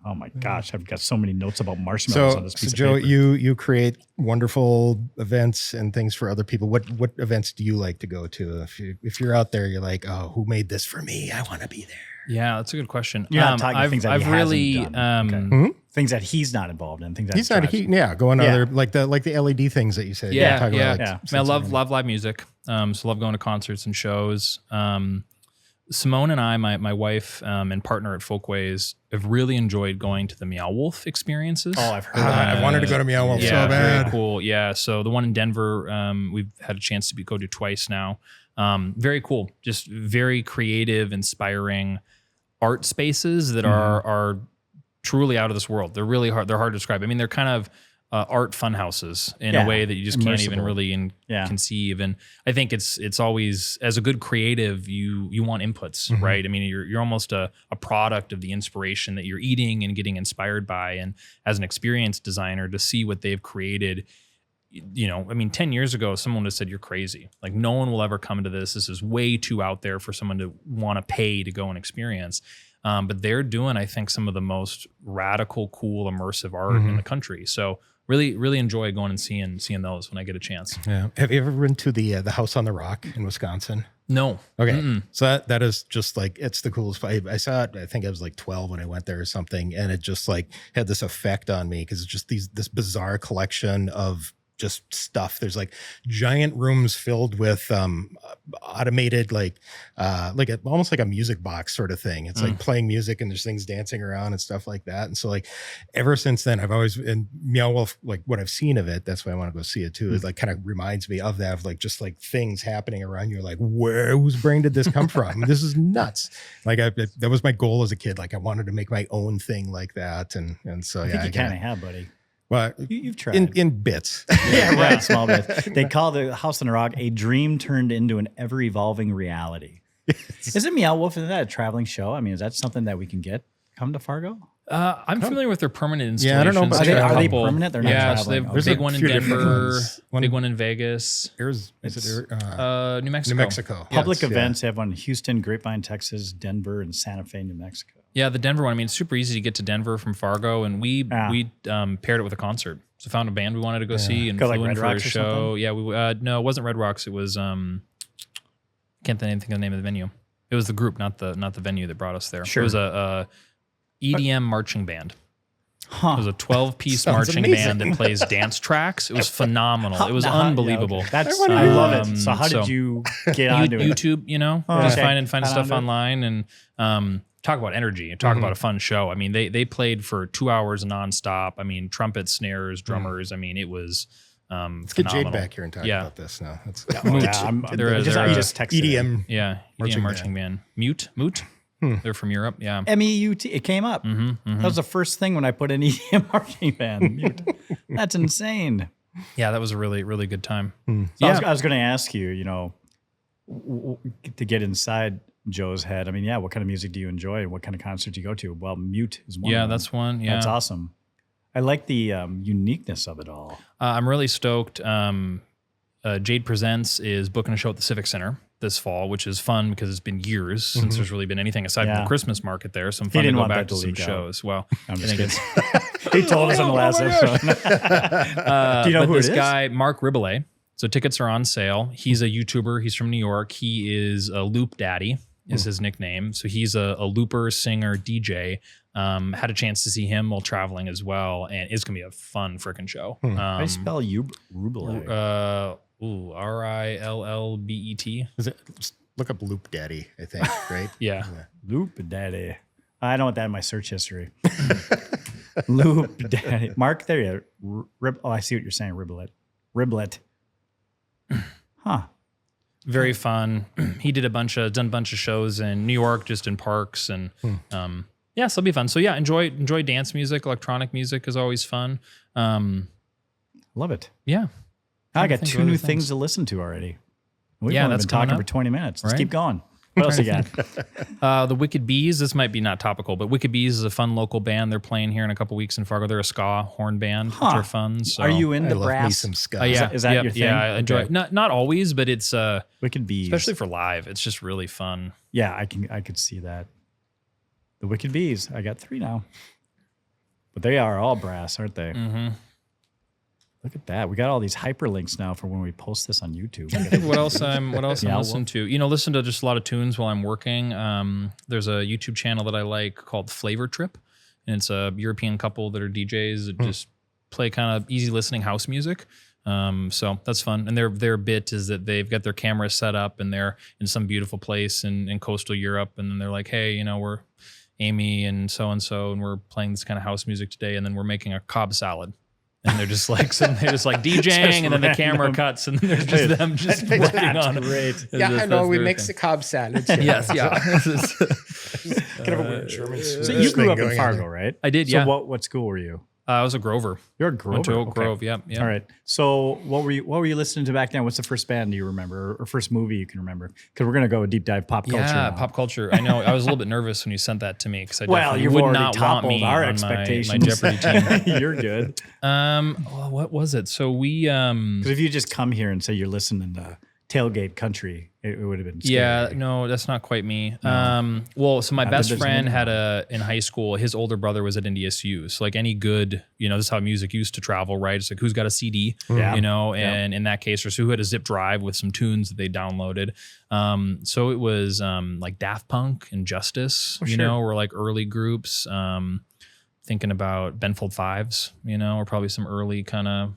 Oh my gosh, I've got so many notes about marshmallows on this piece of Joe, paper. you create wonderful events and things for other people. What events do you like to go to? If you're out there, you're like, oh, who made this for me? I want to be there. Yeah, that's a good question. You're not talking things that I've he really hasn't done. Okay. Things that he's not involved in. Things that He's not. Going Yeah. other like the LED things that you said. Yeah, talking yeah. about, I mean, I love live music. So love going to concerts and shows. Simone and I, my wife and partner at Folkways, have really enjoyed going to the Meow Wolf experiences. Oh, I've heard that. I wanted to go to Meow Wolf Yeah, so bad. very cool. Yeah, so the one in Denver, we've had a chance to go to twice now. Very cool. Just very creative, inspiring art spaces that are truly out of this world. They're really hard. They're hard to describe. I mean, they're kind of art fun houses in a way that you just can't even Immersible. really conceive. And I think it's always, as a good creative, you want inputs, right? I mean, you're almost a product of the inspiration that you're eating and getting inspired by. And as an experienced designer, to see what they've created, I mean, 10 years ago, someone would have said, you're crazy. Like, no one will ever come to this. This is way too out there for someone to want to pay to go and experience. But they're doing, I think, some of the most radical, cool, immersive art in the country. So really, really enjoy going and seeing those when I get a chance. Yeah. Have you ever been to the House on the Rock in Wisconsin? No. Okay. So that is just like, it's the coolest. I saw it, I think I was like 12 when I went there or something. And it just like had this effect on me because it's just this bizarre collection of just stuff. There's like giant rooms filled with automated almost like a music box sort of thing. It's like playing music and there's things dancing around and stuff like that. And so like ever since then, I've always, and Meow Wolf, like what I've seen of it, that's why I want to go see it too, is like kind of reminds me of that, of like just like things happening around you. Like, whose brain did this come from? This is nuts. Like that was my goal as a kid. Like I wanted to make my own thing like that. And so I think you kind of have, buddy. Well, You've tried. in bits. Yeah, right. Small bits. They call the House on the Rock a dream turned into an ever-evolving reality. Isn't Meow Wolf, isn't that a traveling show? I mean, is that something that we can come to Fargo? I'm familiar with their permanent installations. Yeah, I don't know about They have Are a they couple. permanent? They're not yeah, so traveling. they have There's a big a one in few different Denver, ones. big one in Vegas, New Mexico. New Mexico. Public Yes, events. They have one in Houston, Grapevine, Texas, Denver, and Santa Fe, New Mexico. Yeah, the Denver one. I mean, it's super easy to get to Denver from Fargo, and we paired it with a concert. So found a band we wanted to go see and Go flew like in Red for a Rocks or show. something? Yeah, no, it wasn't Red Rocks. It was can't think of the name of the venue. It was the group, not the venue that brought us there. Sure. It was a EDM marching band. There's a 12-piece Sounds marching amazing. band that plays dance tracks. It was phenomenal. It was unbelievable. Okay. That's I I love it. So how did so you get onto it? YouTube, Oh, just okay. finding Got stuff onto it. online and talk about energy and talk about a fun show. I mean, they played for 2 hours nonstop. I mean, trumpets, snares, drummers. I mean, it was Let's get Jade back here and talk about this now. That's They're just texted EDM. EDM marching band. Moot. They're from Europe. Yeah. MEUT. It came up. That was the first thing when I put in EDM marching band. Mute. That's insane. Yeah, that was a really, really good time. So Yeah. I was going to ask you, to get inside Joe's head. I mean, what kind of music do you enjoy? What kind of concerts do you go to? Well, Mute is one. Yeah, of them. that's one. Yeah. That's awesome. I like the uniqueness of it all. I'm really stoked. Jade Presents is booking a show at the Civic Center this fall, which is fun because it's been years since there's really been anything aside from the Christmas market there. So I'm fun to go back to some shows. Well, I'm I just think kidding. He told us on the last episode. Do you know who this it is? guy, Mark Riboulet. So tickets are on sale. He's a YouTuber. He's from New York. He is a Loop Daddy is his nickname. So he's a looper, singer, DJ. Had a chance to see him while traveling as well. And it's going to be a fun freaking show. How do you spell Riboulet? Rillbet. Is it? Just look up Loop Daddy, I think, right? Yeah. Loop Daddy. I don't want that in my search history. Loop Daddy. Mark, there you are. I see what you're saying. Riblet. Huh. Very fun. He did done a bunch of shows in New York, just in parks, and so it'll be fun. So yeah, enjoy dance music. Electronic music is always fun. Love it. Yeah. I got two new things to listen to already. We've only that's been talking coming for up. 20 minutes. Let's Right. keep going. What else you got? The Wicked Bees. This might be not topical, but Wicked Bees is a fun local band. They're playing here in a couple weeks in Fargo. They're a ska horn band, which are fun. So. Are you I into love me brass? some ska. Yeah, Is that your thing? Yeah, I enjoy Okay. it. Not always, but it's Wicked Bees. especially for live. It's just really fun. Yeah, I could see that. The Wicked Bees. I got 3 now. But they are all brass, aren't they? Mm-hmm. Look at that. We got all these hyperlinks now for when we post this on YouTube. What else I'm Yeah, listening to? Listen to just a lot of tunes while I'm working. There's a YouTube channel that I like called Flavor Trip, and it's a European couple that are DJs that just play kind of easy listening house music. So that's fun. And their bit is that they've got their camera set up and they're in some beautiful place in coastal Europe, and then they're like, hey, we're Amy and so, and we're playing this kind of house music today, and then we're making a Cobb salad. And they're just like sitting there, just like DJing, and then the camera cuts, and there's just them just working on it. Great. Yeah, I know. We mix the Cobb salads. Yes, yeah. Kind of a weird German. So you grew up in Fargo, right? I did, So yeah. what school were you? I was a Grover. You're a Grover. Went to Oak Okay. Grove. Yep. All right. So what were you listening to back then? What's the first band do you remember, or first movie you can remember? Because we're gonna go a deep dive pop culture. Yeah, now. pop culture. I know. I was a little bit nervous when you sent that to me because I Well, definitely you've would already not want me toppled our on expectations. my Jeopardy team. You're good. Well, what was it? So we Because if you just come here and say you're listening to Tailgate Country, it would have been scary. Yeah, no, that's not quite me. Well, so my best there's friend another had in high school, his older brother was at NDSU. So like any good, this is how music used to travel, right? It's like who's got a CD, Yeah. and in that case, or so who had a zip drive with some tunes that they downloaded. So it was like Daft Punk and Justice, were like early groups. Thinking about Benfold Fives, or probably some early kind of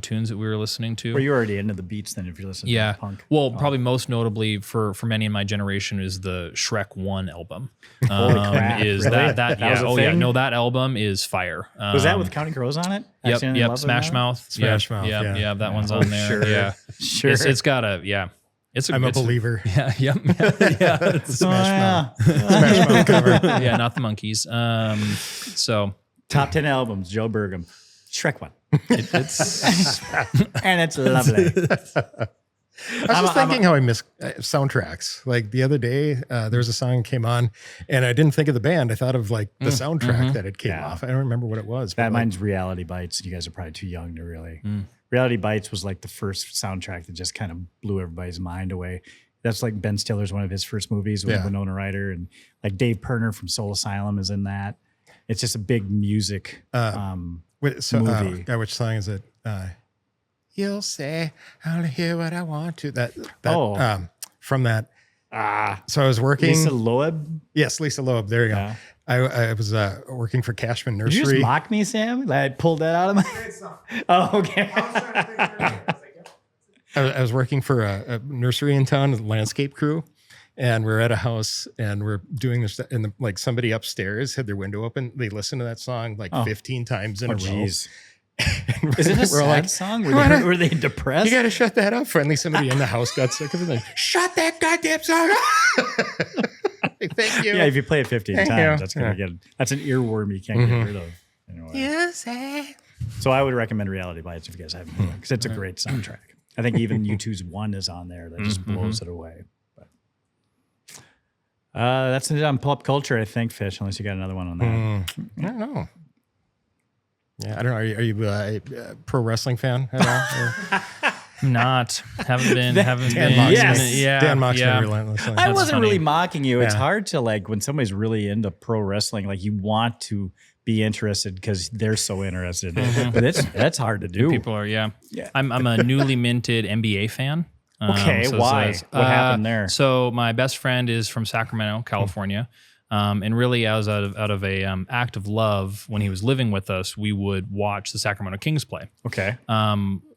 tunes that we were listening to. Were you already into the beats then if you're listening Yeah. to punk? Well, probably most notably for many in my generation is the Shrek 1 album. Holy crap, Is really? that That was a oh yeah, thing? no, that album is fire. Was that with Counting Crows on it? Yep, Accidentally yep, Love Smash It? Mouth. Smash yeah, Mouth, Yeah, yeah. that one's on there. Sure. Yeah. Sure. It's got a, yeah. It's I'm a it's- believer. Yeah, yep. Yeah. It's- Smash Oh, yeah. Smash Mouth cover. yeah, not the Monkeys. So Top 10 albums, Joe Burgum. Shrek 1. it's And it's lovely. I was just thinking how I miss soundtracks. Like the other day, there was a song that came on, and I didn't think of the band. I thought of like the soundtrack that it came Yeah. off. I don't remember what it was. That but, like, mine's Reality Bites. You guys are probably too young to really. Reality Bites was like the first soundtrack that just kind of blew everybody's mind away. That's like Ben Stiller's one of his first movies with Yeah. Winona Ryder, and like Dave Pirner from Soul Asylum is in that. It's just a big music movie. Which song is it? You'll say I only hear what I want to. That Oh. from that. So I was working. Lisa Loeb. Yes, Lisa Loeb. There you go. Yeah. I was working for Cashman Did you Nursery. just mock me, Sam? I pulled that out of my... Oh, okay. I was working for a nursery in town, a landscape crew, and we're at a house and we're doing this. And like somebody upstairs had their window open. They listened to that song like 15 times in a row. Is it a sad song? Were they depressed? You got to shut that up. Finally, somebody in the house got sick of it. Like, shut that goddamn song up. Thank you. Yeah, if you play it 15 Thank times, you. that's gonna that's an earworm you can't get rid of. Anyway. Yes. So I would recommend Reality Bites if you guys haven't, because it's a great soundtrack. I think even U2's One is on there that just blows it away. But that's it on pop culture, I think, Fish. Unless you got another one on that. I don't know. Yeah, I don't know. Are you a pro wrestling fan at all? Haven't been. Yes. Yeah. Dan mocks yeah. me relentlessly. I wasn't funny. really mocking you. It's Yeah. hard to like when somebody's really into pro wrestling, like you want to be interested because they're so interested. But that's hard to do. People are, yeah. I'm a newly minted NBA fan. Okay, why? What happened there? So my best friend is from Sacramento, California. And really, I was out of a act of love. When he was living with us, we would watch the Sacramento Kings play. Okay.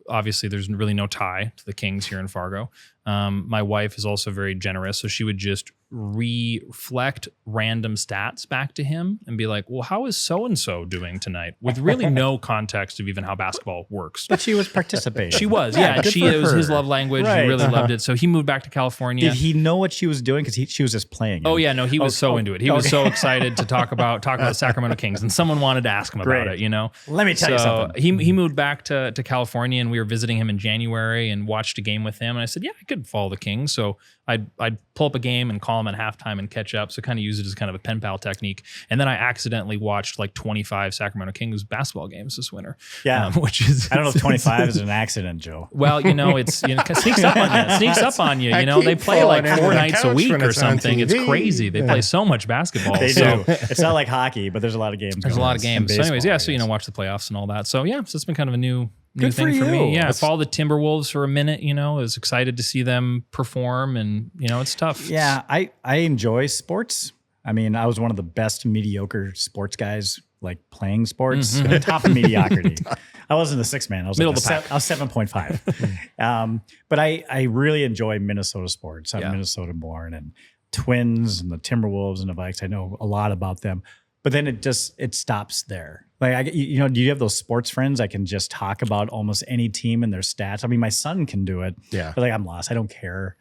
Obviously, there's really no tie to the Kings here in Fargo. My wife is also very generous, so she would just reflect random stats back to him and be like, well, how is so-and-so doing tonight? With really no context of even how basketball works. But she was participating. She was, yeah. good It for was his her. love language. Right. He really loved it. So he moved back to California. Did he know what she was doing? Because she was just playing. Oh yeah, no, he was so into it. He was so excited to talk about the Sacramento Kings, and someone wanted to ask him about it. You know, Let me tell you something. He moved back to California, and we were visiting him in January and watched a game with him. And I said, yeah, I could follow the Kings. So I'd pull up a game and call him at halftime and catch up. So kind of use it as kind of a pen pal technique. And then I accidentally watched like 25 Sacramento Kings basketball games this winter. Yeah, which is I don't know if 25 is an accident, Joe. Well, it's it sneaks up on you. It sneaks up on you. You know, they play like 4 nights a week or something. It's crazy. They play so much basketball. They so do. It's not like hockey, but there's a lot of games. there's a lot of games. So anyways, yeah. So watch the playoffs and all that. So yeah, so it's been kind of a new thing for me. Yeah, I followed the Timberwolves for a minute. I was excited to see them perform, and it's tough. Yeah, I enjoy sports. I mean, I was one of the best mediocre sports guys, like playing sports, top of mediocrity. I wasn't a 6-man. I was Middle like of the pack. I was 7.5. But I really enjoy Minnesota sports. I'm Minnesota born, and Twins and the Timberwolves and the Vikes. I know a lot about them. But then it stops there. Like, do you have those sports friends that can just talk about almost any team and their stats? I mean, my son can do it. Yeah. But like, I'm lost. I don't care.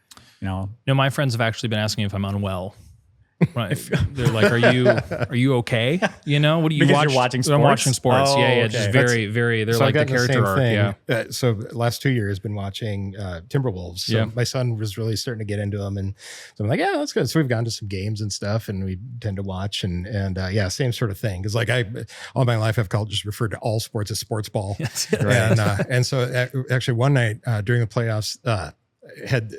My friends have actually been asking if I'm unwell. Right. They're like, are you okay? What do you Because watch? you're watching I'm watching sports. Oh, yeah. okay. Just very, very. They're So like I've the gotten character arc. same Yeah. thing. So the last 2 years been watching Timberwolves. So my son was really starting to get into them, and so I'm like, yeah, that's good. So we've gone to some games and stuff, and we tend to watch, and yeah, same sort of thing. Because like all my life I've just referred to all sports as sports ball, and so actually one night during the playoffs had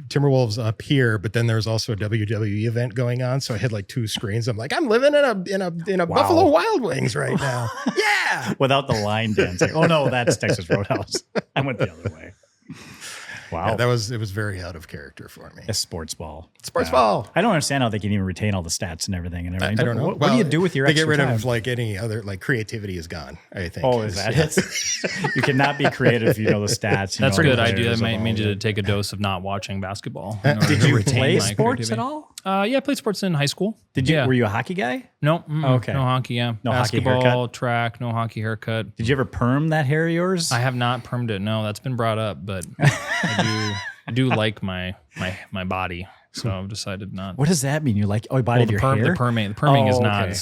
Timberwolves up here, but then there was also a WWE event going on. So I had like 2 screens. I'm like, I'm living in a Buffalo Wild Wings right now. Yeah. Without the line dancing. Oh no, that's Texas Roadhouse. I went the other way. Wow. Yeah, it was very out of character for me. A sports ball. Sports ball. I don't understand how they can even retain all the stats and everything. And everything. I don't know. What do you do with your They extra get rid time? of like any other, like creativity is gone, I think. Oh, is that it? You cannot be creative if you know the stats. That's a good the idea. players That might of need all you to of it. take a dose of not watching basketball. in order Did to you retain play my sports at creativity. all? Yeah, I played sports in high school. Did you? Yeah. Were you a hockey guy? No. Okay. No hockey. Yeah. No hockey Basketball, haircut? track. No hockey haircut. Did you ever perm that hair of yours? I have not permed it. No, that's been brought up, but I do like my body, so I've decided not. What does that mean? You like body of your hair? The perming is not. okay.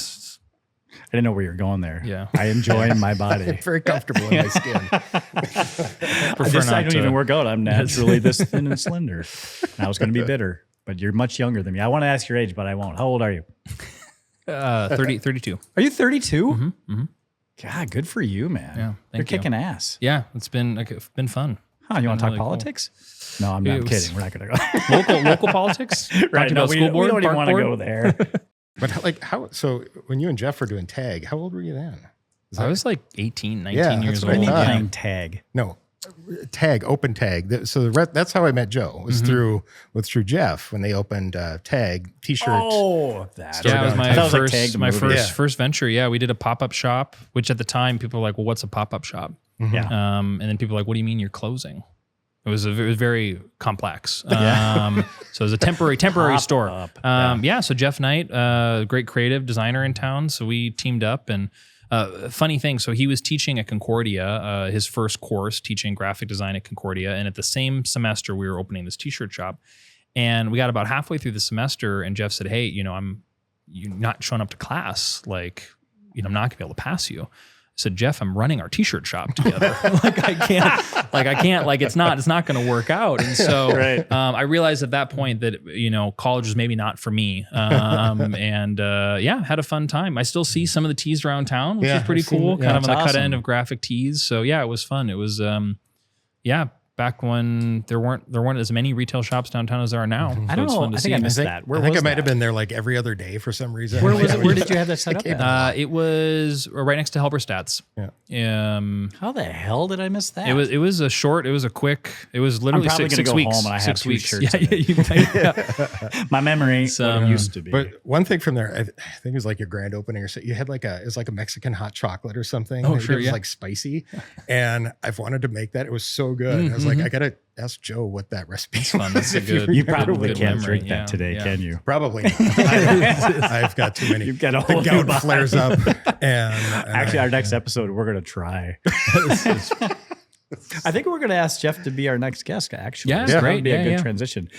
I didn't know where you're going there. Yeah. I enjoy my body. I'm very comfortable in my skin. I don't even work out. I'm naturally this thin and slender. I was going to be bitter, but you're much younger than me. I want to ask your age, but I won't. How old are you? 32. Are you 32? Mm-hmm. God, good for you, man. Yeah, You're thank you. kicking ass. Yeah, it's been fun. Huh, you want to talk really cool. politics? No, I'm not It was- kidding. We're not going to go. Local politics. Right, Talking no, about we school board, don't even park want to board? go there. But like so when you and Jeff were doing tag, how old were you then? I was like 18, 19 Yeah, years that's what I old. thought. Playing tag. No, Tag, open tag. So that's how I met Joe. Was through Jeff when they opened Tag T-shirt. Oh, that. Yeah, it was my movie. first venture. Yeah, we did a pop-up shop, which at the time people were like, well, what's a pop-up shop? Yeah. And then people were like, what do you mean you're closing? It was very complex. So it was a temporary store. So Jeff Knight, great creative designer in town. So we teamed up and funny thing. So he was teaching at Concordia, his first course teaching graphic design at Concordia. And at the same semester we were opening this t-shirt shop, and we got about halfway through the semester and Jeff said, hey, you're not showing up to class. Like, I'm not gonna be able to pass you. I said, Jeff, I'm running our t-shirt shop together. I can't, it's not going to work out. And so I realized at that point that, college was maybe not for me. Had a fun time. I still see some of the tees around town, which is pretty cool. Kind of on the cut end of graphic tees. So yeah, it was fun. It was, back when there weren't as many retail shops downtown as there are now. I don't know. I think I missed that. I think I might have been there like every other day for some reason. Where was it? Where did you have that set up at? It was right next to Halberstadt's. Yeah. How the hell did I miss that? It was literally I'm probably 6 go weeks. Home and I have 6 two weeks. Shirts My memory used to be. But one thing from there, I think it was like your grand opening or so. You had it was like a Mexican hot chocolate or something. Oh, sure. It was like spicy, and I've wanted to make that. It was so good. I was like, I gotta ask Joe what that recipe is. Fun. That's a good. You probably good can't memory. drink that today, can you? Probably not. I've got too many. You've got a whole the gout flares up. And actually, our next episode, we're gonna try. I think we're going to ask Jeff to be our next guest, actually. Yeah, that great. would be a good transition.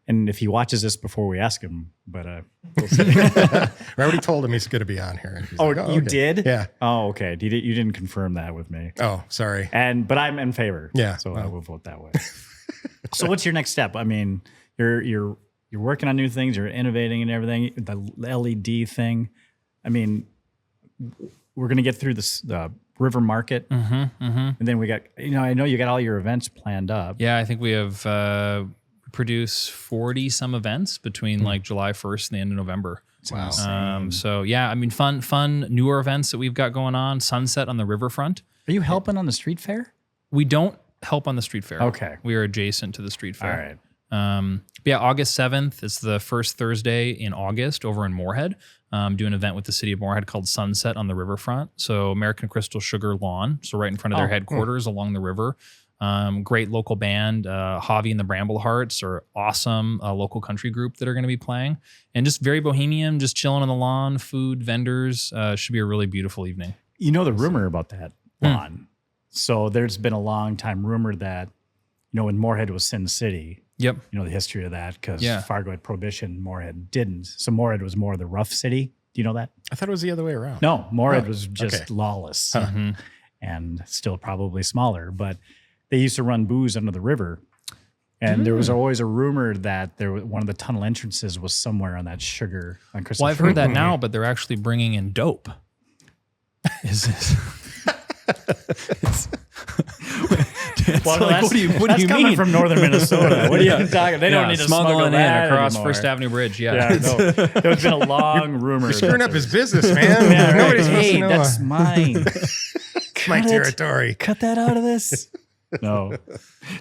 And if he watches this before we ask him, but we'll see. I already told him he's going to be on here. And he's like, you did? Yeah. Oh, okay. You didn't confirm that with me. Oh, sorry. But I'm in favor. Yeah. So I will vote that way. So what's your next step? I mean, you're working on new things. You're innovating and everything. The LED thing. I mean, we're going to get through the River Market. And then we got, I know you got all your events planned up. Yeah, I think we have produced 40 some events between like July 1st and the end of November. Wow. So yeah, I mean, fun newer events that we've got going on. Sunset on the riverfront. Are you helping on the street fair? We don't help on the street fair. Okay. We are adjacent to the street fair. All right. August 7th is the first Thursday in August over in Moorhead. Do an event with the city of Moorhead called Sunset on the Riverfront. So American Crystal Sugar Lawn. So right in front of their headquarters along the river. Great local band, Javi and the Bramblehearts are awesome local country group that are going to be playing. And just very bohemian, just chilling on the lawn, food, vendors. Should be a really beautiful evening. You know the rumor about that lawn. So there's been a long time rumor that, when Moorhead was Sin City. Yep. You know the history of that because Fargo had prohibition, Moorhead didn't. So Moorhead was more the rough city. Do you know that? I thought it was the other way around. No, Moorhead was just lawless and still probably smaller. But they used to run booze under the river. And there was always a rumor that one of the tunnel entrances was somewhere on that sugar on Crystal. Well, I've heard that now, but they're actually bringing in dope. Is this? What do you mean? Coming from northern Minnesota. What are you talking? They don't need to smuggle in that across anymore. First Avenue Bridge. No. There's been a long rumor. You're screwing up his business, man. Nobody's supposed to know. That's mine. My territory. Cut that out of this. No,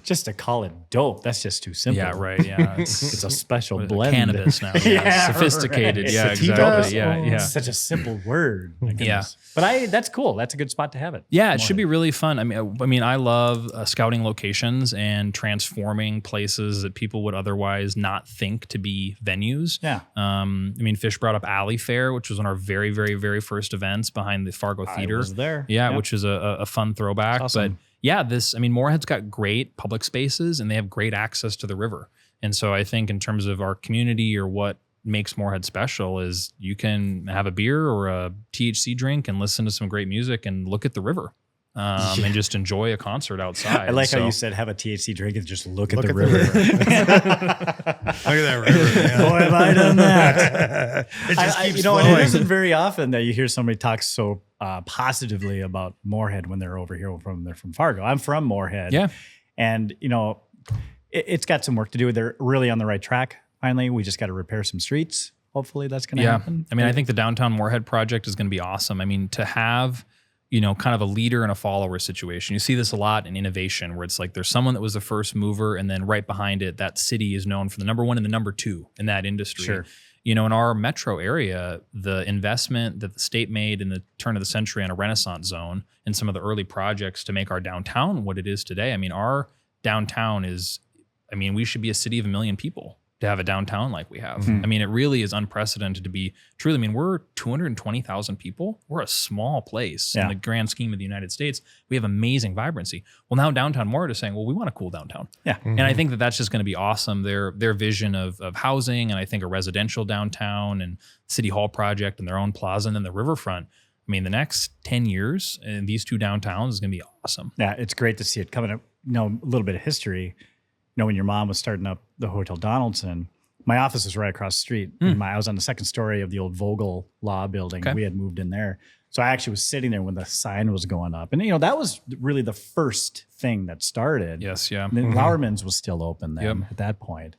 just to call it dope, that's just too simple. Yeah, right. Yeah, it's a special blend. Cannabis now. Yeah, sophisticated. Right. Yeah, exactly. Yeah. It's such a simple word. Yeah, but that's cool. That's a good spot to have it. Yeah, it should be really fun. I mean, I love scouting locations and transforming places that people would otherwise not think to be venues. Yeah. I mean, Fish brought up Alley Fair, which was one of our very, very, very first events behind the Fargo Theater. I was there. Yeah, which is a fun throwback. Awesome. But yeah, Moorhead's got great public spaces and they have great access to the river. And so I think in terms of our community or what makes Moorhead special is you can have a beer or a THC drink and listen to some great music and look at the river and just enjoy a concert outside. I like how you said have a THC drink and just look at the river. Look at that river. Man. Boy, have I done that. It just keeps and flowing. it isn't very often that you hear somebody talk so positively about Moorhead when they're over here they're from Fargo. I'm from Moorhead. Yeah. And, it's got some work to do. They're really on the right track. Finally, we just got to repair some streets. Hopefully that's going to happen. I mean, I think the downtown Moorhead project is going to be awesome. I mean, to have, kind of a leader and a follower situation. You see this a lot in innovation where it's like there's someone that was the first mover and then right behind it, that city is known for the number one and the number two in that industry. Sure. In our metro area, the investment that the state made in the turn of the century on a Renaissance zone and some of the early projects to make our downtown what it is today. I mean, our downtown we should be a city of 1 million people to have a downtown like we have. I mean, it really is unprecedented to be truly. I mean, we're 220,000 people. We're a small place in the grand scheme of the United States. We have amazing vibrancy. Well, now downtown Moore is saying, well, we want a cool downtown. Yeah. And I think that that's just going to be awesome. Their vision of housing, and I think a residential downtown and City Hall project and their own plaza and then the riverfront. I mean, the next 10 years in these two downtowns is going to be awesome. Yeah, it's great to see it coming up. A little bit of history. When your mom was starting up the Hotel Donaldson, my office was right across the street. I was on the second story of the old Vogel Law Building. Okay. We had moved in there. So I actually was sitting there when the sign was going up. And, that was really the first thing that started. Yes, yeah. And then Lauerman's was still open then at that point.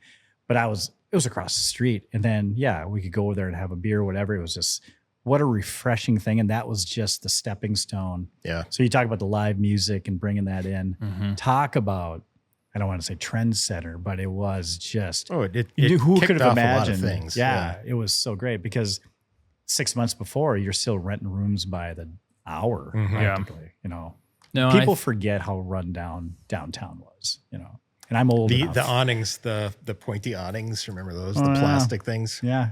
But it was across the street. And then, we could go over there and have a beer or whatever. It was just, what a refreshing thing. And that was just the stepping stone. Yeah. So you talk about the live music and bringing that in. Talk about, I don't want to say trendsetter, but it was just, who could have imagined? A lot of things. Yeah, it was so great because 6 months before you're still renting rooms by the hour, practically, No, people forget how run down downtown was, and I'm old enough. The awnings, the pointy awnings, remember those? The plastic things? Yeah.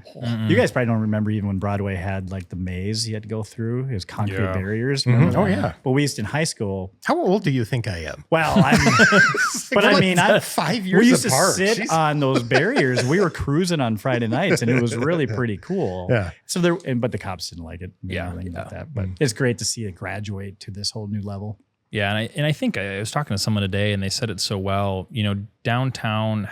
You guys probably don't remember even when Broadway had like the maze you had to go through. It was concrete barriers. Oh, yeah. But we used in high school. How old do you think I am? Well, I'm 5 years we used apart. to sit on those barriers. We were cruising on Friday nights and it was really pretty cool. Yeah. So but the cops didn't like it. About that. But it's great to see it graduate to this whole new level. Yeah, and I think I was talking to someone today, and they said it so well. Downtown,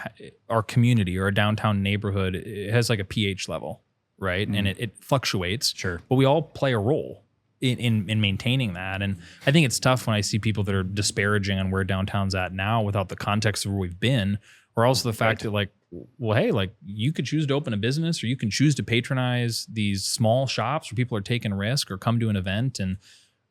our community or our downtown neighborhood, it has like a pH level, right? And it fluctuates. Sure. But we all play a role in maintaining that. And I think it's tough when I see people that are disparaging on where downtown's at now without the context of where we've been, or also the fact that you could choose to open a business, or you can choose to patronize these small shops where people are taking risk or come to an event and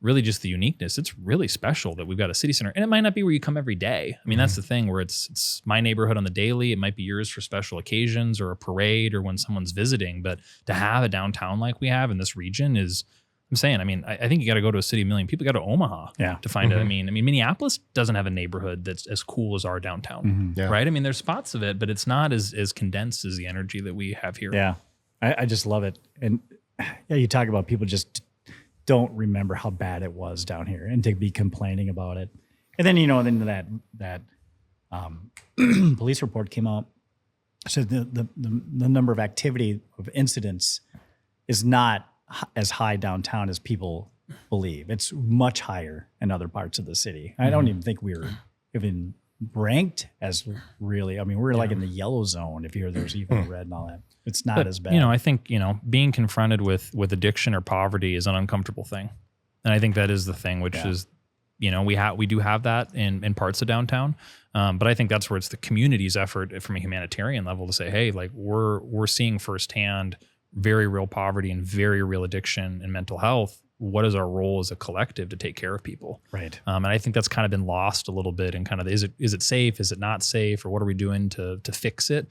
really just the uniqueness. It's really special that we've got a city center, and it might not be where you come every day. I mean, that's the thing where it's my neighborhood on the daily. It might be yours for special occasions or a parade or when someone's visiting, but to have a downtown like we have in this region is, I'm saying, I think you got to go to a city of 1 million people. You got to Omaha to find it. I mean, Minneapolis doesn't have a neighborhood that's as cool as our downtown, right? I mean, there's spots of it, but it's not as condensed as the energy that we have here. Yeah. I just love it. And you talk about people just don't remember how bad it was down here and to be complaining about it. And then, then that police report came out. So the number of activity of incidents is not as high downtown as people believe. It's much higher in other parts of the city. I don't even think we were even ranked as really, we're like in the yellow zone if there's even red and all that. It's not as bad. I think, being confronted with addiction or poverty is an uncomfortable thing. And I think that is the thing, which is, we do have that in parts of downtown. But I think that's where it's the community's effort from a humanitarian level to say, hey, like we're seeing firsthand very real poverty and very real addiction and mental health. What is our role as a collective to take care of people? Right. And I think that's kind of been lost a little bit in kind of, is it safe? Is it not safe? Or what are we doing to fix it?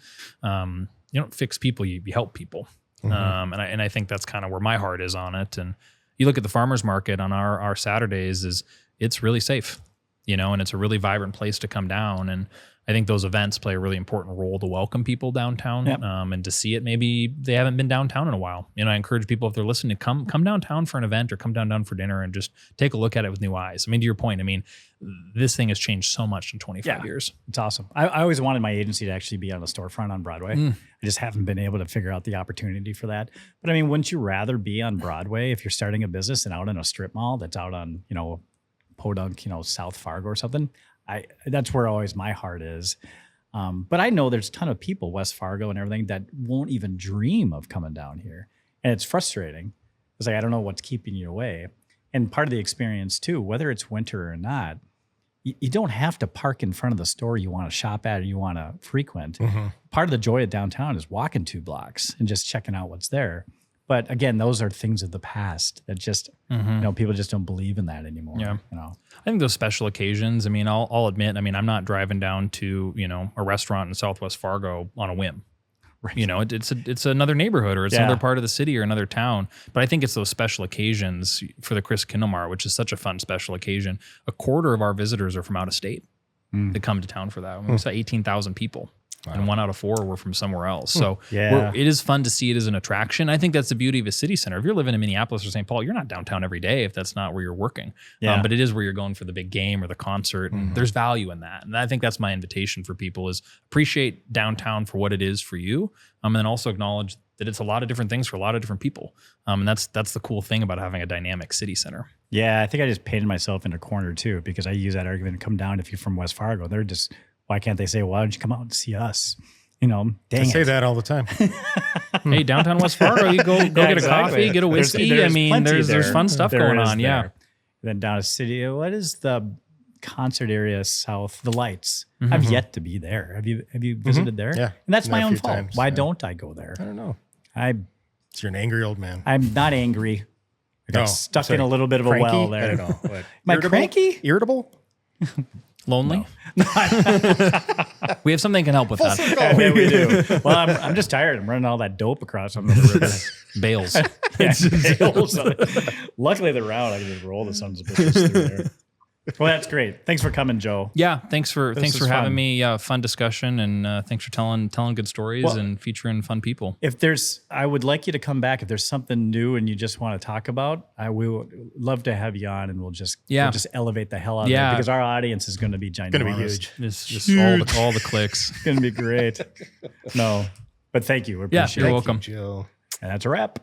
You don't fix people, you help people. And I think that's kind of where my heart is on it. And you look at the farmers market on our Saturdays, it's really safe, and it's a really vibrant place to come down. And I think those events play a really important role to welcome people downtown, and to see it. Maybe they haven't been downtown in a while. I encourage people, if they're listening, to come downtown for an event or come downtown for dinner and just take a look at it with new eyes. To your point, this thing has changed so much in 25 years. It's awesome. I always wanted my agency to actually be on a storefront on Broadway. I just haven't been able to figure out the opportunity for that. But wouldn't you rather be on Broadway if you're starting a business and out in a strip mall that's out on, Podunk, South Fargo or something? That's where always my heart is. But I know there's a ton of people, West Fargo and everything, that won't even dream of coming down here. And it's frustrating. It's like, I don't know what's keeping you away. And part of the experience too, whether it's winter or not, you don't have to park in front of the store you want to shop at or you want to frequent. Part of the joy of downtown is walking 2 blocks and just checking out what's there. But again, those are things of the past that just, people just don't believe in that anymore. Yeah. I think those special occasions, I'll admit, I'm not driving down to, a restaurant in Southwest Fargo on a whim. Right. It's another neighborhood or it's another part of the city or another town. But I think it's those special occasions for the Chris Kindlemar, which is such a fun special occasion. A quarter of our visitors are from out of state that come to town for that. We saw 18,000 people. Wow. And 1 out of 4 were from somewhere else. So it is fun to see it as an attraction. I think that's the beauty of a city center. If you're living in Minneapolis or St. Paul, you're not downtown every day if that's not where you're working. But it is where you're going for the big game or the concert. And there's value in that. And I think that's my invitation for people is appreciate downtown for what it is for you. And then also acknowledge that it's a lot of different things for a lot of different people. And that's the cool thing about having a dynamic city center. Yeah, I think I just painted myself in a corner too, because I use that argument to come down if you're from West Fargo. They're just... Why can't they say, why don't you come out and see us? Dang I say that all the time. Hey, downtown West Fargo, you go get a coffee, get a whiskey. There's fun stuff going on. Yeah. Then down to city, what is the concert area south? The Lights. I've yet to be there. Have you visited there? Yeah. And that's my own fault. Why don't I go there? I don't know. So you're an angry old man. I'm not angry. I got stuck in a little bit of a well there. I don't know. What? Am I cranky? Irritable? Lonely? No. We have something that can help with that. Yeah, we do. Well, I'm just tired. I'm running all that dope across on the river. Bales. Bales. Luckily, they're round. I can just roll the sons of bitches through there. Well, that's great. Thanks for coming, Joe. Yeah, thanks for having me. Fun discussion, and thanks for telling good stories and featuring fun people. I would like you to come back if there's something new and you just want to talk about. We would love to have you on, and we'll just elevate the hell out of it because our audience is going to be ginormous. Going to be huge. It's just huge. all the clicks. It's going to be great. No, but thank you. We appreciate it. You're welcome, Joe. And that's a wrap.